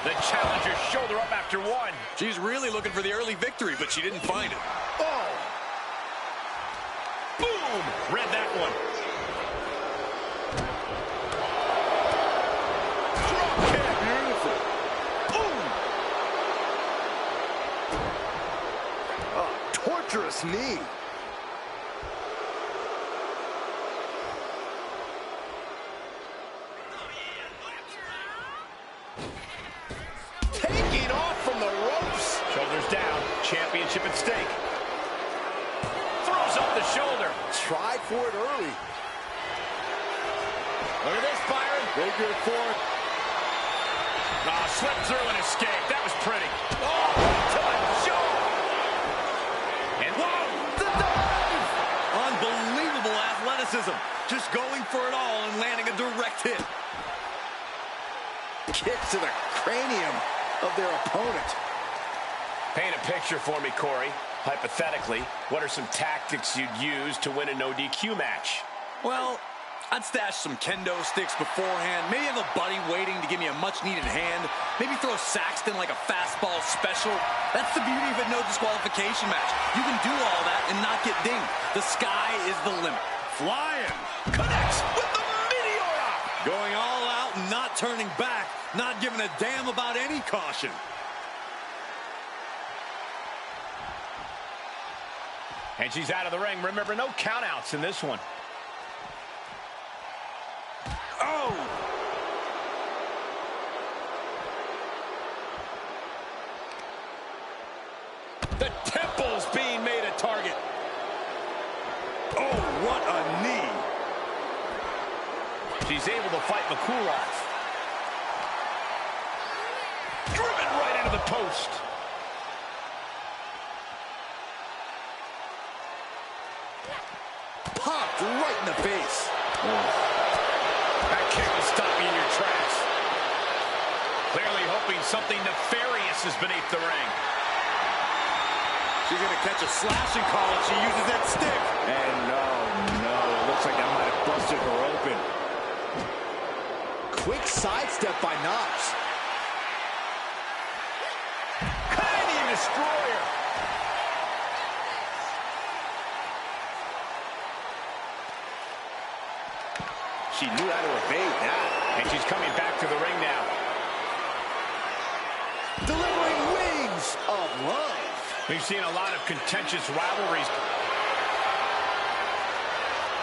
[SPEAKER 2] The challenger's shoulder up after one.
[SPEAKER 3] She's really looking for the early victory, but she didn't find it.
[SPEAKER 2] Oh! Boom! Read that one. Drop kick.
[SPEAKER 5] Beautiful. Boom! Torturous knee.
[SPEAKER 2] Taking off from the ropes. Shoulders down. Championship at stake. Throws up the shoulder.
[SPEAKER 5] Tried for it early.
[SPEAKER 2] Look at this, Byron.
[SPEAKER 5] Very good for it.
[SPEAKER 2] Oh, slipped through and escaped. That was pretty. Oh, to the jaw. And whoa, the dive.
[SPEAKER 3] Unbelievable athleticism. Just going for it all and landing a direct hit.
[SPEAKER 5] Kick to the cranium of their opponent.
[SPEAKER 2] Paint a picture for me, Corey. Hypothetically, what are some tactics you'd use to win a no DQ match?
[SPEAKER 3] Well, I'd stash some kendo sticks beforehand. Maybe have a buddy waiting to give me a much-needed hand. Maybe throw Saxton like a fastball special. That's the beauty of a no disqualification match. You can do all that and not get dinged. The sky is the limit.
[SPEAKER 2] Flying. Connects with the Meteora.
[SPEAKER 3] Going all out and not turning back. Not giving a damn about any caution.
[SPEAKER 2] And she's out of the ring. Remember, no countouts in this one. Oh! The temple's being made a target.
[SPEAKER 3] Oh, what a knee.
[SPEAKER 2] She's able to fight McCool off. Driven right into the post.
[SPEAKER 5] Popped right in the face.
[SPEAKER 2] That kick will stop you in your tracks. Clearly hoping something nefarious is beneath the ring.
[SPEAKER 3] She's going to catch a slashing call if she uses that stick.
[SPEAKER 2] And no, it looks like that might have busted her open.
[SPEAKER 5] Quick sidestep by Knox.
[SPEAKER 2] Canadian Destroyer. She knew how to evade that. And she's coming back to the ring now.
[SPEAKER 5] Delivering wings of love.
[SPEAKER 2] We've seen a lot of contentious rivalries.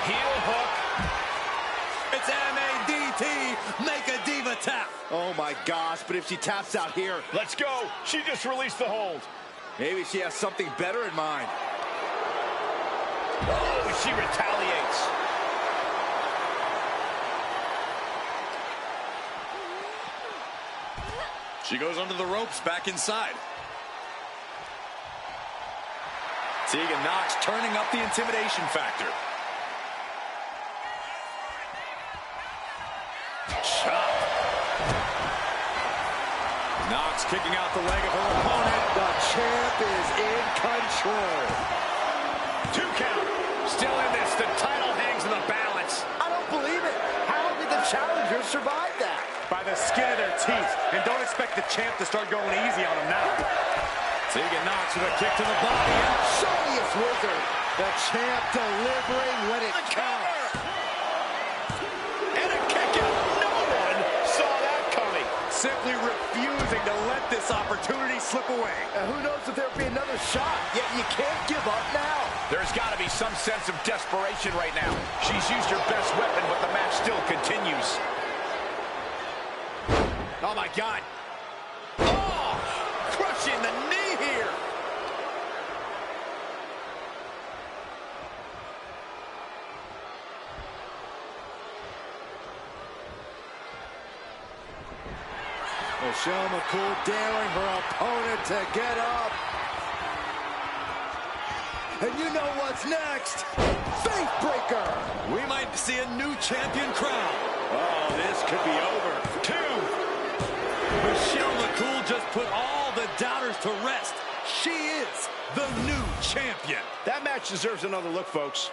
[SPEAKER 2] Heel hook.
[SPEAKER 3] It's MADT. Make a diva tap.
[SPEAKER 5] Oh my gosh, but if she taps out here,
[SPEAKER 2] Let's go. She just released the hold.
[SPEAKER 5] maybe she has something better in mind.
[SPEAKER 2] Oh, she retaliates.
[SPEAKER 3] She goes under the ropes, back inside. Tegan Knox turning up the intimidation factor. Chop. Knox kicking out the leg of her opponent.
[SPEAKER 5] The champ is in control.
[SPEAKER 2] 2 count. Still in this. The title hangs in the balance.
[SPEAKER 5] I don't believe it. How did the challengers survive that?
[SPEAKER 3] By the skin of their teeth. And don't expect the champ to start going easy on him now. Tegan Knox with a kick to the body.
[SPEAKER 5] Shiniest wizard. The champ delivering when it counts.
[SPEAKER 2] And a kick out. No one saw that coming.
[SPEAKER 3] Simply refusing to let this opportunity slip away.
[SPEAKER 5] And who knows if there'll be another shot, yet you can't give up now.
[SPEAKER 2] There's got to be some sense of desperation right now. She's used her best weapon, but the match still continues. Oh, my God. Oh, crushing the knee here.
[SPEAKER 5] Michelle McCool daring her opponent to get up. And you know what's next? Faith Breaker.
[SPEAKER 3] We might see a new champion crown. Oh, this could be over. 2. Michelle McCool just put all the doubters to rest. She is the new champion.
[SPEAKER 2] That match deserves another look, folks.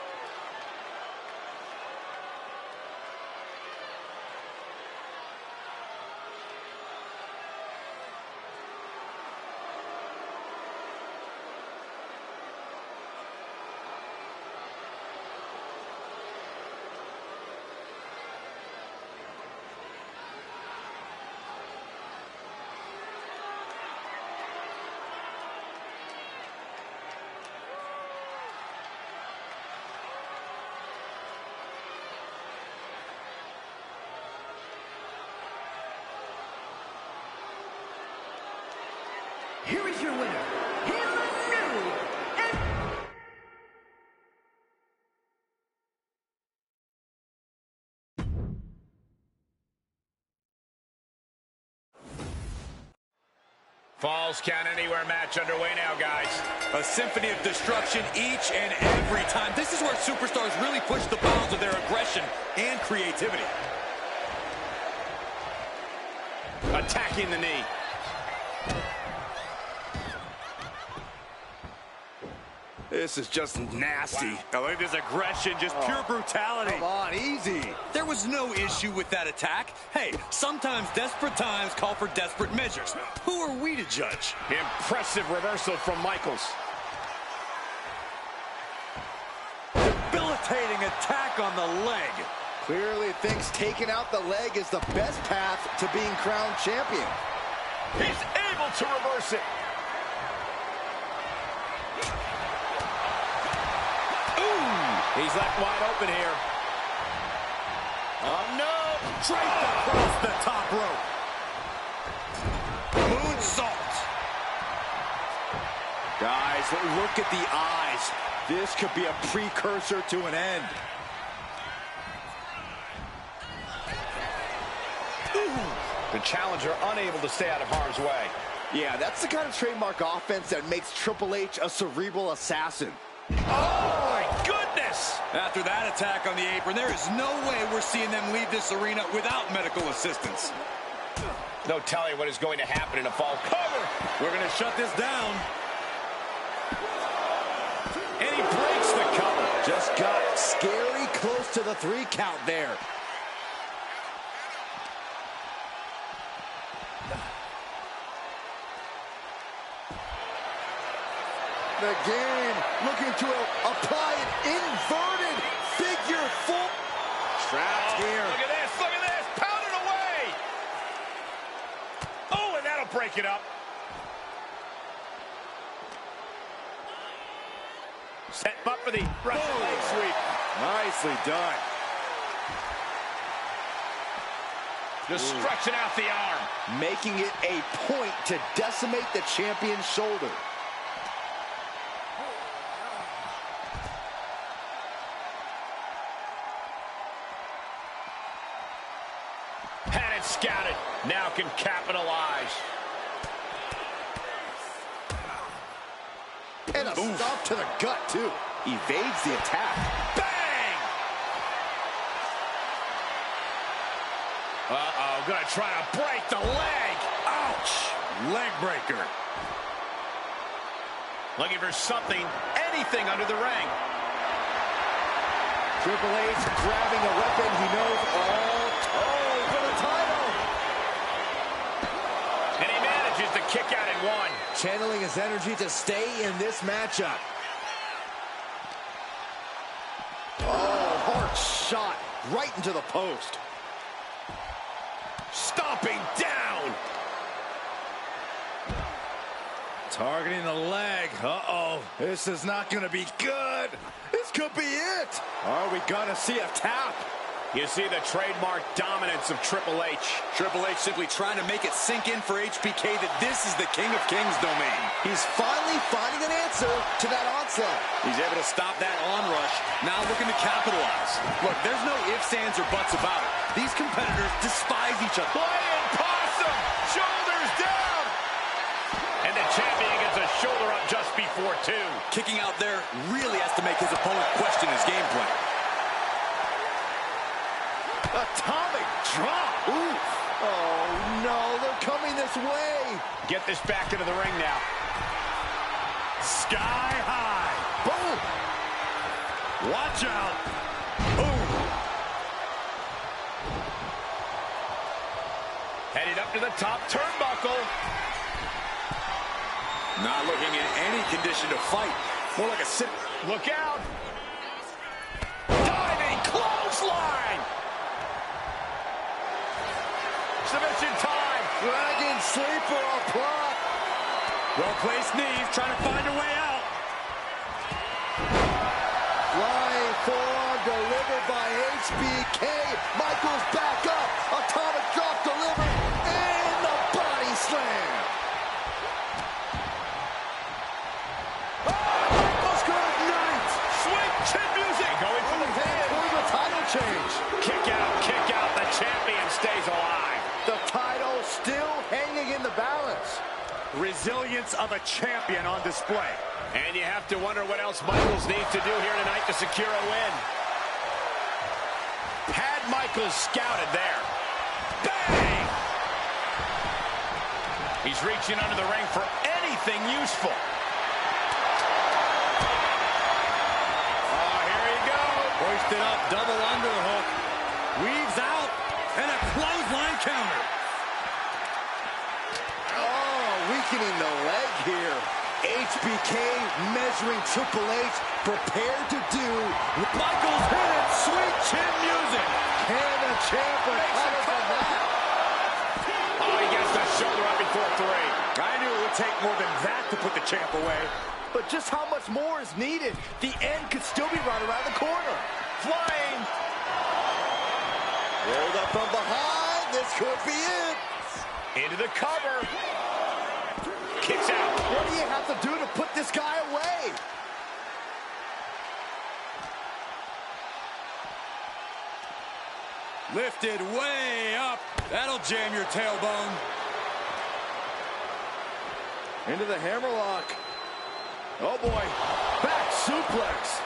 [SPEAKER 4] Here is your winner, the new
[SPEAKER 2] Falls Count Anywhere match underway now, guys.
[SPEAKER 3] A symphony of destruction each and every time. This is where superstars really push the bounds of their aggression and creativity.
[SPEAKER 2] Attacking the knee.
[SPEAKER 3] This is just nasty.
[SPEAKER 2] Wow. Now look at this aggression, just pure brutality.
[SPEAKER 3] Come on, easy. There was no issue with that attack. Hey, sometimes desperate times call for desperate measures. Who are we to judge?
[SPEAKER 2] Impressive reversal from Michaels.
[SPEAKER 3] Debilitating attack on the leg.
[SPEAKER 5] Clearly thinks taking out the leg is the best path to being crowned champion.
[SPEAKER 2] He's able to reverse it. He's left wide open here. Oh, no!
[SPEAKER 3] Draped across the top rope. Moonsault.
[SPEAKER 5] Guys, look at the eyes. This could be a precursor to an end.
[SPEAKER 2] The challenger unable to stay out of harm's way.
[SPEAKER 5] Yeah, that's the kind of trademark offense that makes Triple H a cerebral assassin.
[SPEAKER 2] Oh, my goodness!
[SPEAKER 3] After that attack on the apron, there is no way we're seeing them leave this arena without medical assistance.
[SPEAKER 2] No telling what is going to happen in a fall cover.
[SPEAKER 3] We're going to shut this down.
[SPEAKER 2] And he breaks the cover.
[SPEAKER 5] Just got scary close to the 3 count there. Again, looking to apply an inverted figure 4. Trapped here.
[SPEAKER 2] Look at this, look at this. Pound it away. Oh, and that'll break it up. Set up for the Russian leg sweep.
[SPEAKER 5] Nicely done.
[SPEAKER 2] Just stretching out the arm.
[SPEAKER 5] Making it a point to decimate the champion's shoulder.
[SPEAKER 2] Had it scouted. Now can capitalize.
[SPEAKER 5] And a stomp to the gut, too. Evades the attack.
[SPEAKER 2] Bang! Uh-oh, gonna try to break the leg.
[SPEAKER 3] Ouch! Leg breaker.
[SPEAKER 2] Looking for something, anything under the ring.
[SPEAKER 5] Triple H grabbing a weapon he knows all. Oh, for the title!
[SPEAKER 2] And he manages to kick out in one.
[SPEAKER 5] Channeling his energy to stay in this matchup. Oh, hard shot right into the post.
[SPEAKER 2] Stomping down.
[SPEAKER 3] Targeting the leg. Uh-oh. This is not going to be good. This could be it.
[SPEAKER 5] Are we going to see a tap?
[SPEAKER 2] You see the trademark dominance of Triple H.
[SPEAKER 3] Triple H simply trying to make it sink in for HBK that this is the King of Kings domain.
[SPEAKER 5] He's finally finding an answer to that onslaught.
[SPEAKER 3] He's able to stop that onrush, now looking to capitalize. Look, there's no ifs, ands, or buts about it. These competitors despise each other.
[SPEAKER 2] Flying possum, shoulders down. And the champion gets a shoulder up just before 2.
[SPEAKER 3] Kicking out there really has to make his opponent question his game plan.
[SPEAKER 5] Atomic drop. Ooh. Oh, no, they're coming this way.
[SPEAKER 2] Get this back into the ring now.
[SPEAKER 3] Sky high. Boom. Watch out. Boom.
[SPEAKER 2] Headed up to the top turnbuckle.
[SPEAKER 6] Not looking in any condition to fight. More like a sit.
[SPEAKER 2] Look out. Diving clothesline. Submission time.
[SPEAKER 5] Dragon sleeper applied.
[SPEAKER 3] Well-placed knees, trying to find a way out.
[SPEAKER 5] Flying forearm delivered by HBK. Michaels back up. Atomic drop delivered. And the body slam. Michaels good night.
[SPEAKER 2] Sweet chin music. Going for the pin.
[SPEAKER 5] For the title change.
[SPEAKER 2] Kick out, kick out. The champion stays alive.
[SPEAKER 5] The title still hanging in the balance.
[SPEAKER 3] Resilience of a champion on display.
[SPEAKER 2] And you have to wonder what else Michaels needs to do here tonight to secure a win. Had Michaels scouted there. Bang! He's reaching under the ring for anything useful. Oh, here he goes.
[SPEAKER 3] Hoisted up, double underhook. Weaves out, and a clothesline counter.
[SPEAKER 5] Weakening the leg here. HBK measuring Triple H, prepared to do.
[SPEAKER 3] Michaels hit it, sweet chin music.
[SPEAKER 5] Can the champ recover from that?
[SPEAKER 2] Oh, he gets the shoulder up before 3.
[SPEAKER 5] I knew it would take more than that to put the champ away. But just how much more is needed? The end could still be right around the corner.
[SPEAKER 2] Flying.
[SPEAKER 5] Rolled up from behind. This could be it.
[SPEAKER 2] Into the cover. Kicks out.
[SPEAKER 5] What do you have to do to put this guy away?
[SPEAKER 3] Lifted way up. That'll jam your tailbone.
[SPEAKER 5] Into the hammerlock. Oh boy. Back suplex.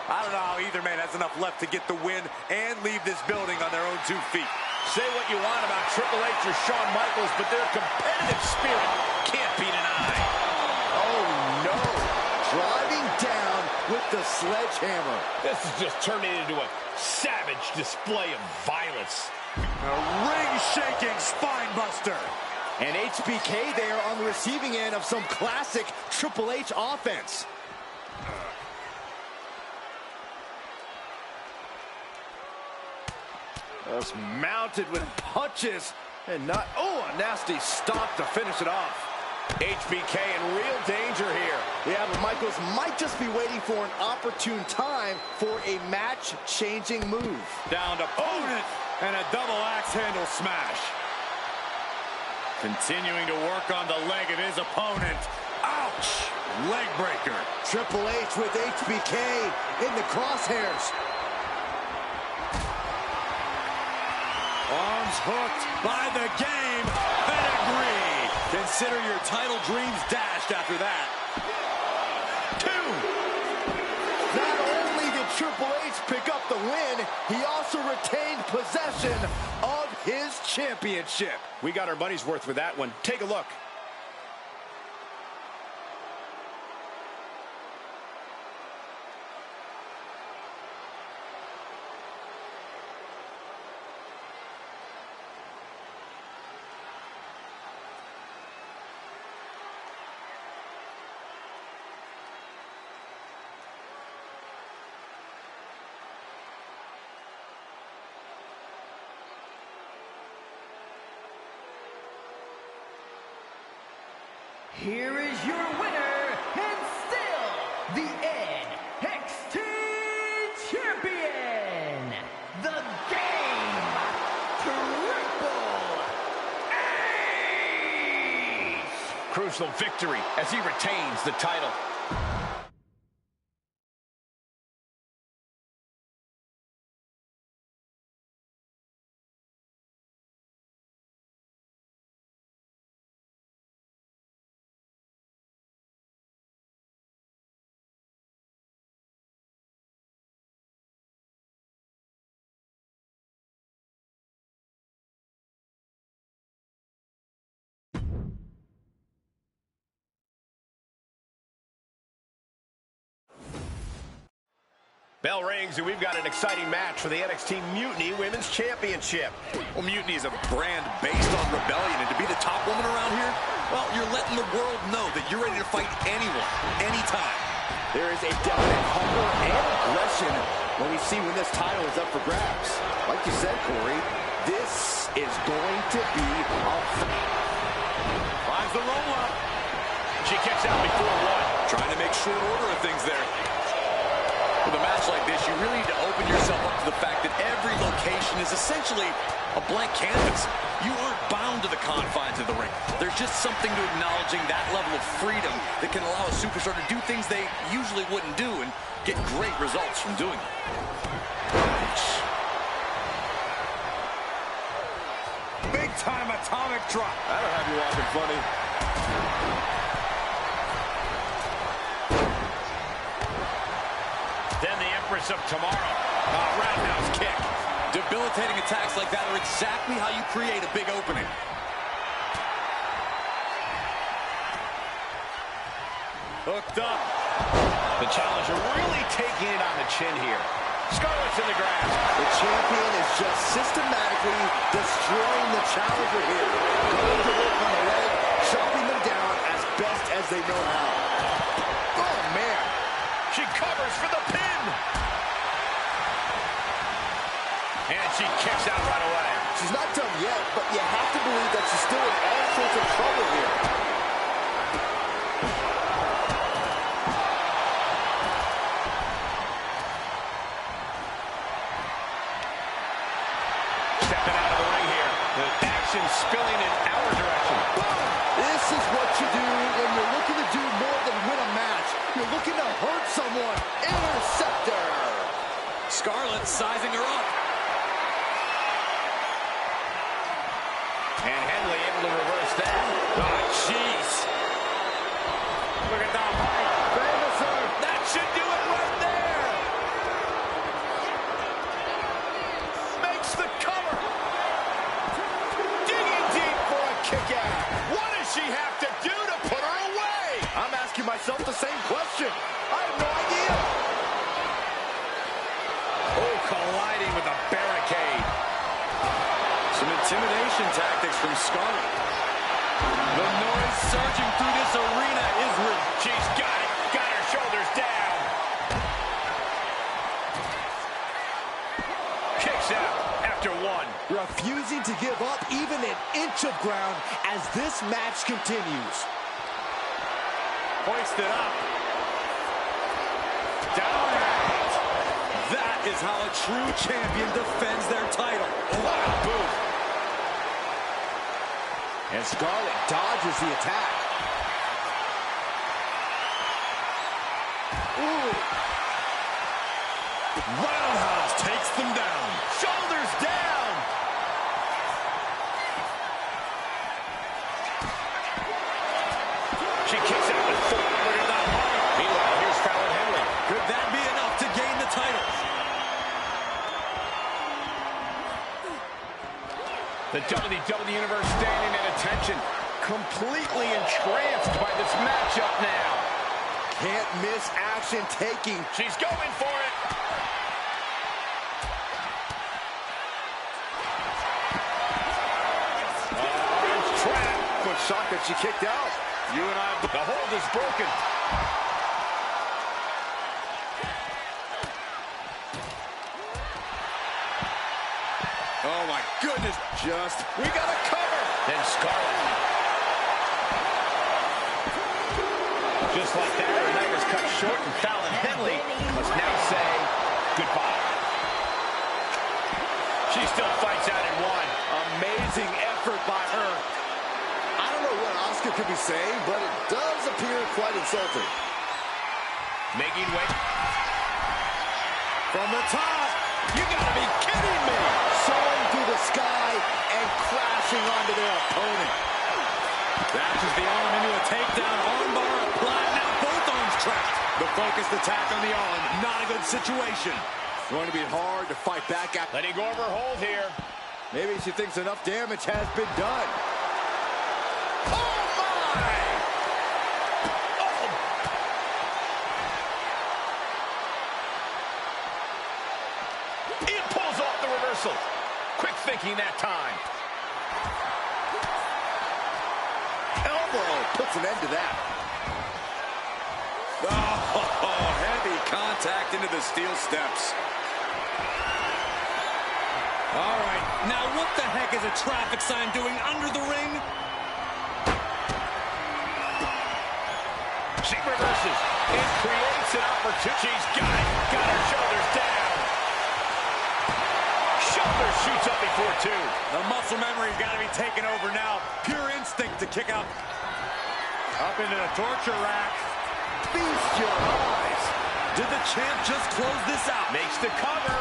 [SPEAKER 6] I don't know how either man has enough left to get the win and leave this building on their own 2 feet.
[SPEAKER 2] Say what you want about Triple H or Shawn Michaels, but their competitive spirit can't be denied.
[SPEAKER 5] Oh no. Driving down with the sledgehammer.
[SPEAKER 2] This is just turning into a savage display of violence.
[SPEAKER 3] A ring-shaking spine buster.
[SPEAKER 5] And HBK there on the receiving end of some classic Triple H offense. Just mounted with punches and not, oh, a nasty stomp to finish it off.
[SPEAKER 2] HBK in real danger here.
[SPEAKER 5] Yeah, but Michaels might just be waiting for an opportune time for a match-changing move.
[SPEAKER 3] Down to opponent and a double axe handle smash. Continuing to work on the leg of his opponent. Ouch! Leg breaker.
[SPEAKER 5] Triple H with HBK in the crosshairs.
[SPEAKER 3] Arms hooked by the game. Pedigree. Consider your title dreams dashed after that.
[SPEAKER 2] 2.
[SPEAKER 5] Not only did Triple H pick up the win, he also retained possession of his championship.
[SPEAKER 2] We got our money's worth with that one. Take a look.
[SPEAKER 4] Here is your winner, and still the NXT Champion, the Game, Triple H!
[SPEAKER 2] Crucial victory as he retains the title. Bell rings, and we've got an exciting match for the NXT Mutiny Women's Championship.
[SPEAKER 6] Well, Mutiny is a brand based on rebellion, and to be the top woman around here, well, you're letting the world know that you're ready to fight anyone, anytime.
[SPEAKER 2] There is a definite hunger and aggression when we see when this title is up for grabs. Like you said, Corey, this is going to be a finds the roll-up. She kicks out before one.
[SPEAKER 6] Trying to make short order of things there. With a match like this, you really need to open yourself up to the fact that every location is essentially a blank canvas. You aren't bound to the confines of the ring. There's just something to acknowledging that level of freedom that can allow a superstar to do things they usually wouldn't do and get great results from doing it.
[SPEAKER 2] Big time atomic drop.
[SPEAKER 6] That'll have you walking funny.
[SPEAKER 2] Then the Empress of Tomorrow. Roundhouse kick.
[SPEAKER 6] Debilitating attacks like that are exactly how you create a big opening.
[SPEAKER 2] Hooked up. The challenger really taking it on the chin here. Scarlett's in the grasp.
[SPEAKER 5] The champion is just systematically destroying the challenger here. Going to work on the leg, chopping them down as best as they know how. Oh, man.
[SPEAKER 2] She covers for the pin. And she kicks out right away.
[SPEAKER 5] She's not done yet, but you have to believe that she's still in all sorts of trouble here.
[SPEAKER 2] Stepping out of the ring here. The action spilling in our direction.
[SPEAKER 5] This is what you do when you're looking to do more than win a match. You're looking to hurt someone. Interceptor.
[SPEAKER 6] Scarlett sizing her up.
[SPEAKER 2] And Henley able to reverse that. Oh, jeez. Look at that height. Famouser. That should do it right there. Makes the cover. Digging deep for a kick out. What does she have to do to put her away?
[SPEAKER 5] I'm asking myself the same question. I have no idea.
[SPEAKER 2] Oh, colliding with a barricade.
[SPEAKER 6] Some intimidation tactics from Scarlett.
[SPEAKER 2] The noise surging through this arena is she's got it. Got her shoulders down. Kicks out after one.
[SPEAKER 5] Refusing to give up even an inch of ground as this match continues.
[SPEAKER 2] Hoisted up. Down out.
[SPEAKER 6] That is how a true champion defends their title.
[SPEAKER 2] Wow, boot.
[SPEAKER 5] And Scarlett dodges the attack. Ooh.
[SPEAKER 6] Roundhouse takes them down.
[SPEAKER 2] Shoulders down. She kicks out with four. Look at that height. Meanwhile, here's Fallon Henley.
[SPEAKER 6] Could that be enough to gain the title?
[SPEAKER 2] The WWE Universe standing at attention, completely entranced by this matchup now.
[SPEAKER 5] Can't miss action taking.
[SPEAKER 2] She's going for it. Orange trap.
[SPEAKER 5] I'm shocked that she kicked out.
[SPEAKER 2] You and I, the hold is broken.
[SPEAKER 6] Oh my goodness.
[SPEAKER 2] We got a cover. Then Scarlett. Just like that, her night was cut short, and Fallon Henley must now say goodbye. She still fights out in one.
[SPEAKER 5] Amazing effort by her. I don't know what Asuka could be saying, but it does appear quite insulting.
[SPEAKER 2] Making way. From the top. You gotta be kidding me.
[SPEAKER 5] Soaring through the sky and crashing onto their opponent.
[SPEAKER 6] Dashes the arm into a takedown. Armbar applied. Now both arms trapped. The focused attack on the arm. Not a good situation.
[SPEAKER 5] Going to be hard to fight back at.
[SPEAKER 2] Letting go of her hold here.
[SPEAKER 5] Maybe she thinks enough damage has been done.
[SPEAKER 2] Oh, my! Oh! reversal. Quick thinking that time.
[SPEAKER 5] Elbow puts an end to that.
[SPEAKER 3] Oh, heavy contact into the steel steps. All right, now what the heck is a traffic sign doing under the ring?
[SPEAKER 2] She reverses. It creates an opportunity. She's got it. Got her shoulders down. Shoulder shoots up before two.
[SPEAKER 3] The muscle memory's got to be taken over now. Pure instinct to kick out. Up into the torture rack.
[SPEAKER 5] Feast your eyes.
[SPEAKER 3] Did the champ just close this out?
[SPEAKER 2] Makes the cover.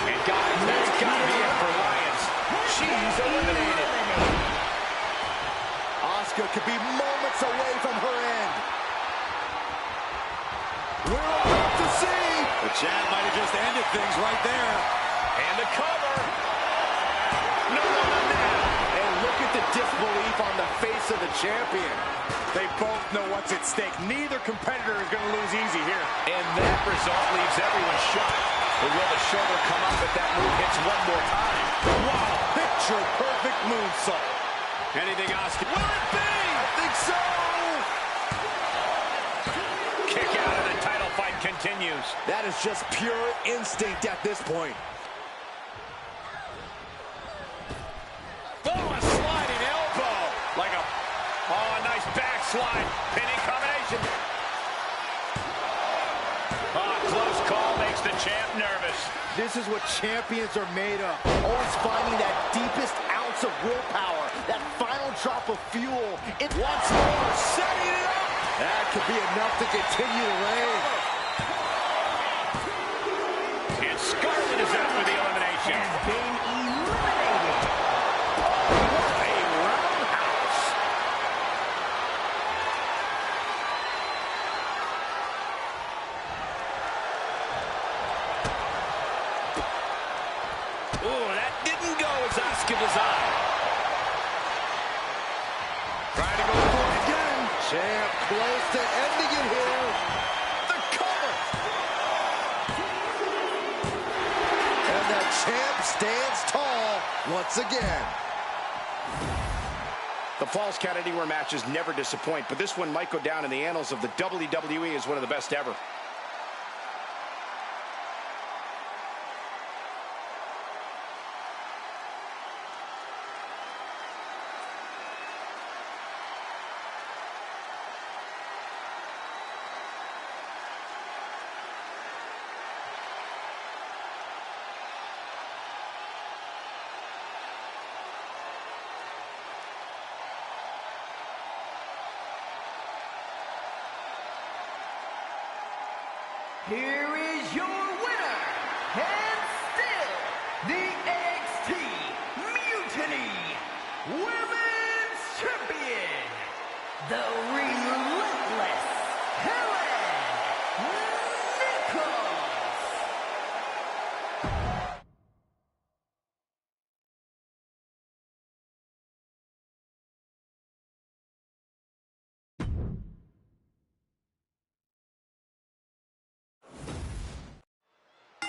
[SPEAKER 2] And guys, that's got to be it for Lyons. She's eliminated.
[SPEAKER 5] Asuka could be moments away from her end. We're about to see.
[SPEAKER 3] The champ might have just ended things right there.
[SPEAKER 2] And the cover. No, now.
[SPEAKER 5] And look at the disbelief on the face of the champion.
[SPEAKER 3] They both know what's at stake. Neither competitor is going to lose easy here.
[SPEAKER 2] And that result leaves everyone shocked. But will the shoulder come up if that move hits one more time?
[SPEAKER 3] Wow, picture perfect moonsault. Anything Asuka?
[SPEAKER 2] Will it be?
[SPEAKER 5] I think so.
[SPEAKER 2] Kick out and the title fight continues.
[SPEAKER 5] That is just pure instinct at this point.
[SPEAKER 2] Oh, a sliding elbow. Like a, oh, a nice backslide. Pinning combination. Ah, close call makes the champ nervous.
[SPEAKER 5] This is what champions are made of. Always finding that deepest ounce of willpower, that final drop of fuel. It once more, setting it up. That could be enough to continue the reign.
[SPEAKER 2] And Scarlett is out for the elimination.
[SPEAKER 4] Been eliminated.
[SPEAKER 5] What a roundhouse.
[SPEAKER 2] Oh, that didn't go as Asuka designed.
[SPEAKER 5] Trying to go for it again. Champ close to ending it here. The cover. And the champ stands tall once again.
[SPEAKER 2] The Falls Count Anywhere matches never disappoint, but this one might go down in the annals of the WWE as one of the best ever.
[SPEAKER 4] Here is your winner, and still the NXT Mutiny Women's Champion, the relentless Helen Nichols.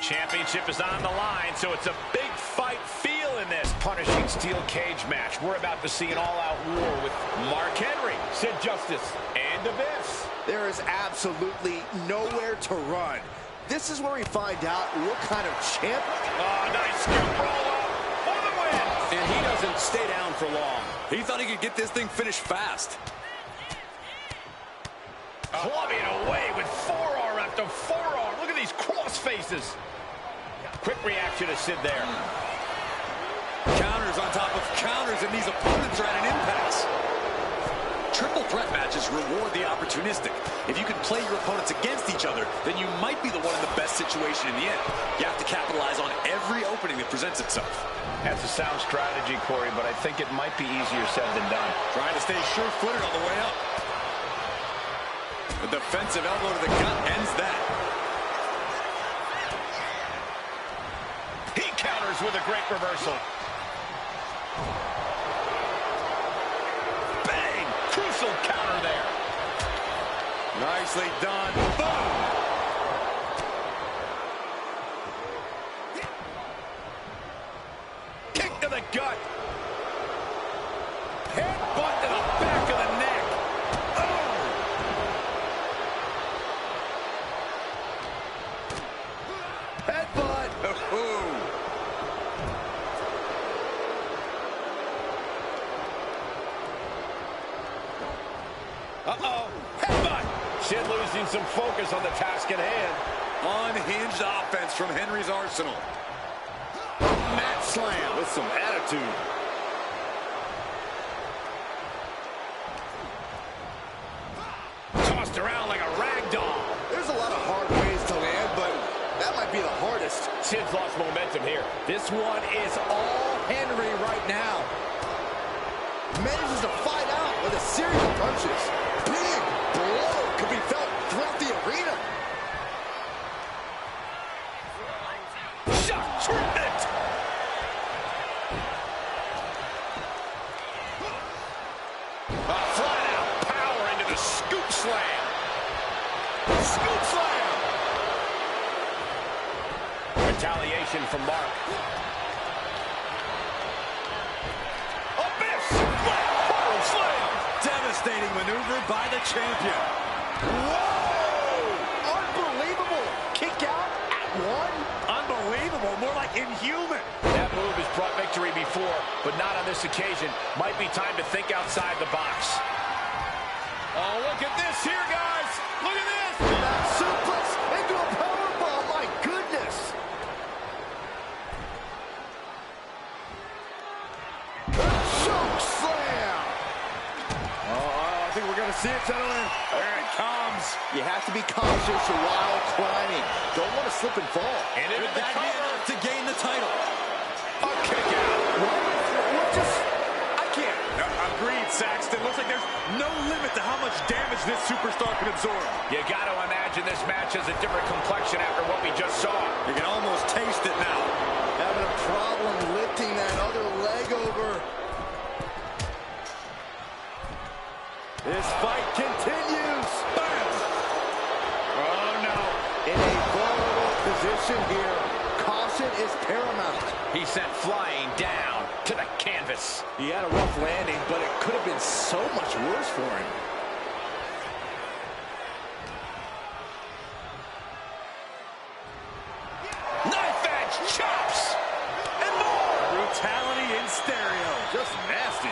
[SPEAKER 2] Championship is on the line, so it's a big fight feel in this punishing steel cage match. We're about to see an all-out war with Mark Henry, Sid Justice, and Abyss.
[SPEAKER 5] There is absolutely nowhere to run. This is where we find out what kind of champ.
[SPEAKER 2] Oh, nice scoop roll up for the win.
[SPEAKER 3] And he doesn't stay down for long. He thought he could get this thing finished fast.
[SPEAKER 2] Clubbing away with forearm after forearm. Look at these cross faces. Quick reaction to Sid there.
[SPEAKER 3] Counters on top of counters, and these opponents are at an impasse. Triple threat matches reward the opportunistic. If you can play your opponents against each other, then you might be the one in the best situation in the end. You have to capitalize on every opening that presents itself.
[SPEAKER 2] That's a sound strategy, Corey, but I think it might be easier said than done.
[SPEAKER 3] Trying to stay sure-footed on the way up. The defensive elbow to the gut ends that.
[SPEAKER 2] He counters with a great reversal. Bang! Crucial counter there.
[SPEAKER 3] Nicely done. Boom!
[SPEAKER 2] Headbutt. Sid losing some focus on the task at hand.
[SPEAKER 3] Unhinged offense from Henry's arsenal. Mat slam with some attitude.
[SPEAKER 2] Tossed around like a rag doll.
[SPEAKER 5] There's a lot of hard ways to land, but that might be the hardest.
[SPEAKER 2] Sid's lost momentum here. This one is all Henry right now.
[SPEAKER 5] Manages to fight out with a series of punches. Big blow could be felt throughout the arena.
[SPEAKER 2] Shock treatment. Flat out power into the scoop slam. Scoop slam. Retaliation from Mark.
[SPEAKER 3] Devastating maneuver by the champion.
[SPEAKER 5] Whoa! Unbelievable! Kick out at one?
[SPEAKER 3] Unbelievable, more like inhuman.
[SPEAKER 2] That move has brought victory before, but not on this occasion. Might be time to think outside the box. Oh, look at this here, guys. Look at this.
[SPEAKER 5] That suplex into a powerbomb. My goodness. Choke slam.
[SPEAKER 3] I think we're going to see it, gentlemen. There it comes.
[SPEAKER 5] You have to be cautious while climbing. Don't want to slip and fall.
[SPEAKER 2] And into the cover
[SPEAKER 3] to gain the title.
[SPEAKER 2] A kick out.
[SPEAKER 5] What just... I can't.
[SPEAKER 3] Agreed, Saxton. Looks like there's no limit to how much damage this superstar can absorb.
[SPEAKER 2] You got to imagine this match has a different complexion after what we just saw.
[SPEAKER 3] You can almost taste it now.
[SPEAKER 5] Having a problem lifting that other leg over.
[SPEAKER 3] This fight continues. Bam!
[SPEAKER 2] Oh, no.
[SPEAKER 5] In a vulnerable position here. Caution is paramount.
[SPEAKER 2] He sent flying down to the canvas.
[SPEAKER 5] He had a rough landing, but it could have been so much worse for him.
[SPEAKER 2] Knife edge chops. And more.
[SPEAKER 3] Brutality in stereo. Just nasty.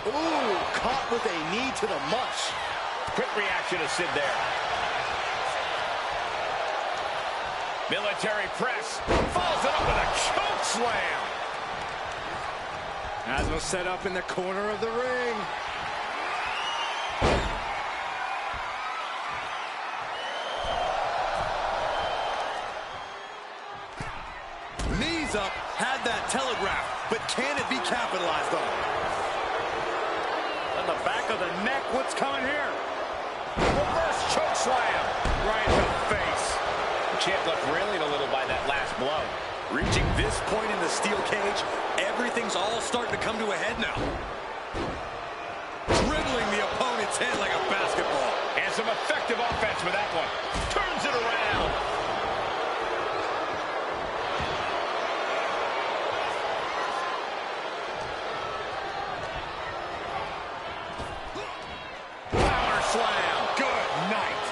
[SPEAKER 5] Ooh, caught with a knee to the mush.
[SPEAKER 2] Quick reaction to Sid there. Military press. Follows it up with a choke slam.
[SPEAKER 3] Asma set up in the corner of the ring. Knees up, had that telegraph, but can it be capitalized on? On the back of the neck, what's coming here?
[SPEAKER 2] Reverse choke slam. Right in the face. The champ looked reeling a little by that last blow.
[SPEAKER 3] Reaching this point in the steel cage, everything's all starting to come to a head now. Dribbling the opponent's head like a basketball.
[SPEAKER 2] And some effective offense with that one. Turns it around. Power slam. Good night.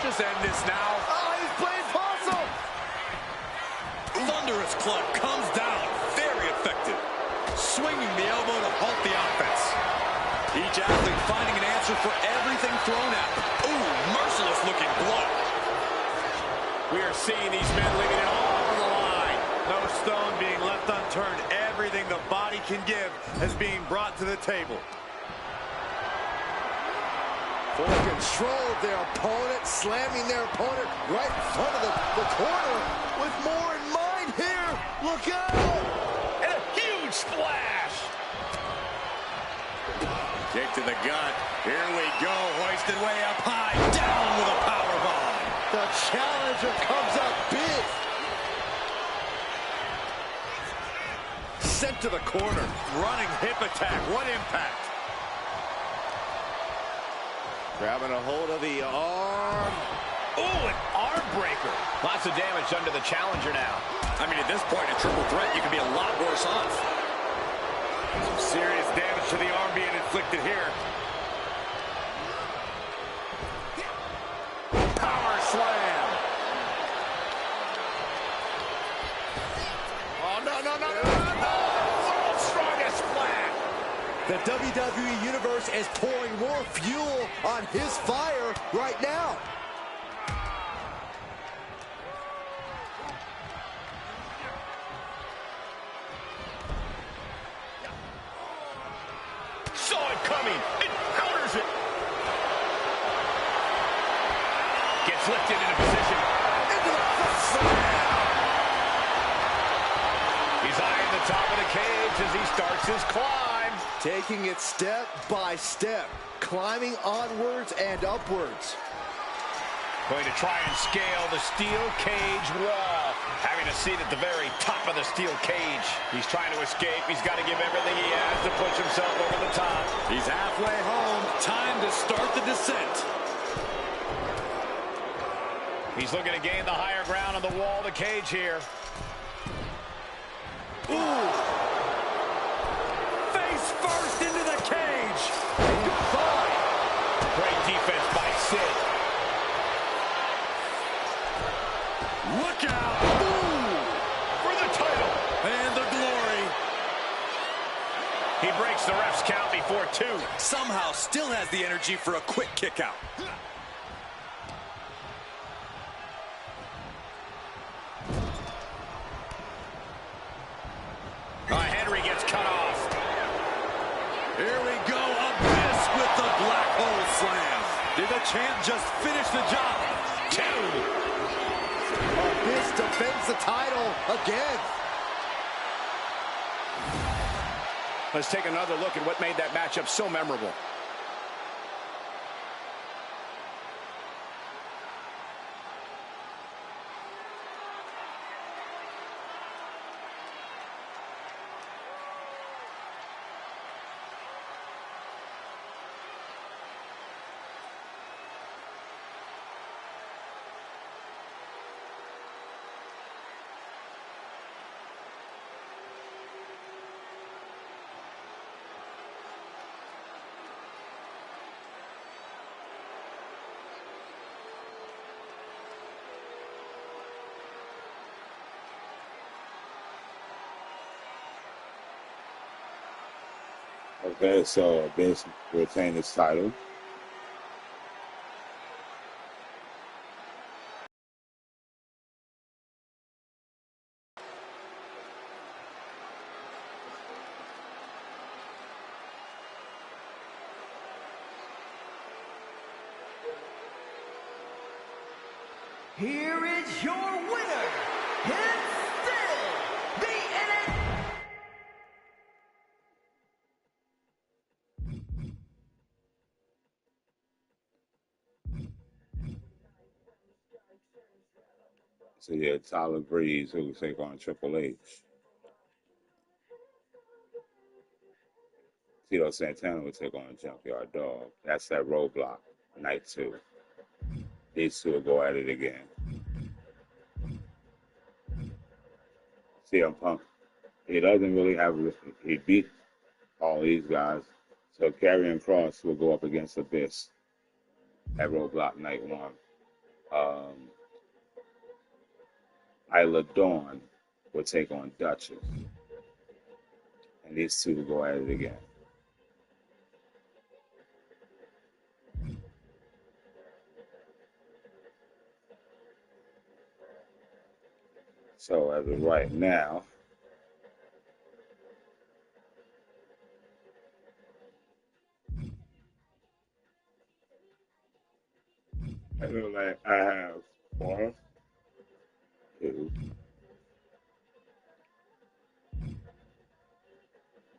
[SPEAKER 3] Just end this now.
[SPEAKER 5] Oh, he's playing possum.
[SPEAKER 3] Thunderous club comes down. Very effective. Swinging the elbow to halt the offense. Each athlete finding an answer for everything thrown at them. Ooh, merciless looking blow.
[SPEAKER 2] We are seeing these men leaving it all on the line.
[SPEAKER 3] No stone being left unturned. Everything the body can give is being brought to the table.
[SPEAKER 5] For control of their opponent, slamming their opponent right in front of the corner with more in mind here. Look out!
[SPEAKER 2] And a huge splash.
[SPEAKER 3] Kick to the gut. Here we go. Hoisted way up high. Down with a powerbomb.
[SPEAKER 5] The challenger comes up big.
[SPEAKER 3] Sent to the corner. Running hip attack. What impact? Grabbing a hold of the arm.
[SPEAKER 2] Ooh, an arm breaker. Lots of damage done to the challenger now.
[SPEAKER 3] I mean, at this point, a triple threat, you can be a lot worse off. Some serious damage to the arm being inflicted here. Power slam. Oh, no.
[SPEAKER 2] World's strongest flat.
[SPEAKER 3] The
[SPEAKER 5] WWE Universe is pouring more fuel on his fire right now.
[SPEAKER 2] Saw it coming. It counters it. Gets lifted into position.
[SPEAKER 5] Into the front slam.
[SPEAKER 2] He's eyeing the top of the cage as he starts his climb.
[SPEAKER 5] Taking it step by step, climbing onwards and upwards.
[SPEAKER 2] Going to try and scale the steel cage wall. Having a seat at the very top of the steel cage. He's trying to escape. He's got to give everything he has to push himself over the top.
[SPEAKER 3] He's halfway home. Time to start the descent.
[SPEAKER 2] He's looking to gain the higher ground on the wall of the cage here.
[SPEAKER 3] Ooh. Face first into the cage.
[SPEAKER 5] Goodbye.
[SPEAKER 2] Great defense by Sid.
[SPEAKER 3] Look out.
[SPEAKER 2] Ooh. For the title.
[SPEAKER 3] And the glory.
[SPEAKER 2] He breaks the ref's count before 2.
[SPEAKER 3] Somehow still has the energy for a quick kick out.
[SPEAKER 2] Henry gets cut off.
[SPEAKER 3] Here we go. Abyss with the black hole slam. Did the champ just finish the job?
[SPEAKER 2] 2.
[SPEAKER 5] Abyss defends the title again.
[SPEAKER 2] Let's take another look at what made that matchup so memorable.
[SPEAKER 1] Okay, so Abyss retained his title.
[SPEAKER 4] Here is your winner, and still the NXT.
[SPEAKER 1] So yeah, Tyler Breeze who will take on Triple H. Tito Santana will take on Junkyard Dog. That's that roadblock, night 2. These two will go at it again. CM Punk, he doesn't really have, he beat all these guys. So Karrion Kross will go up against Abyss at roadblock night 1. Isla Dawn will take on Duchess. And these two will go at it again. So as of right now, I feel like I have 1, 2,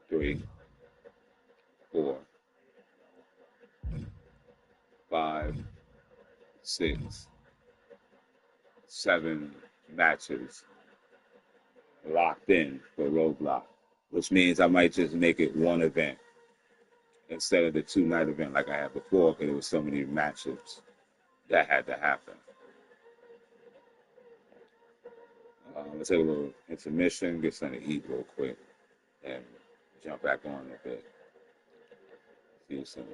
[SPEAKER 1] 3, 4, 5, 6, 7 matches locked in for Roadblock, which means I might just make it one event instead of the 2-night event like I had before because there was so many matches that had to happen. Let's take a little intermission, get something to eat real quick, and jump back on a bit. See you soon.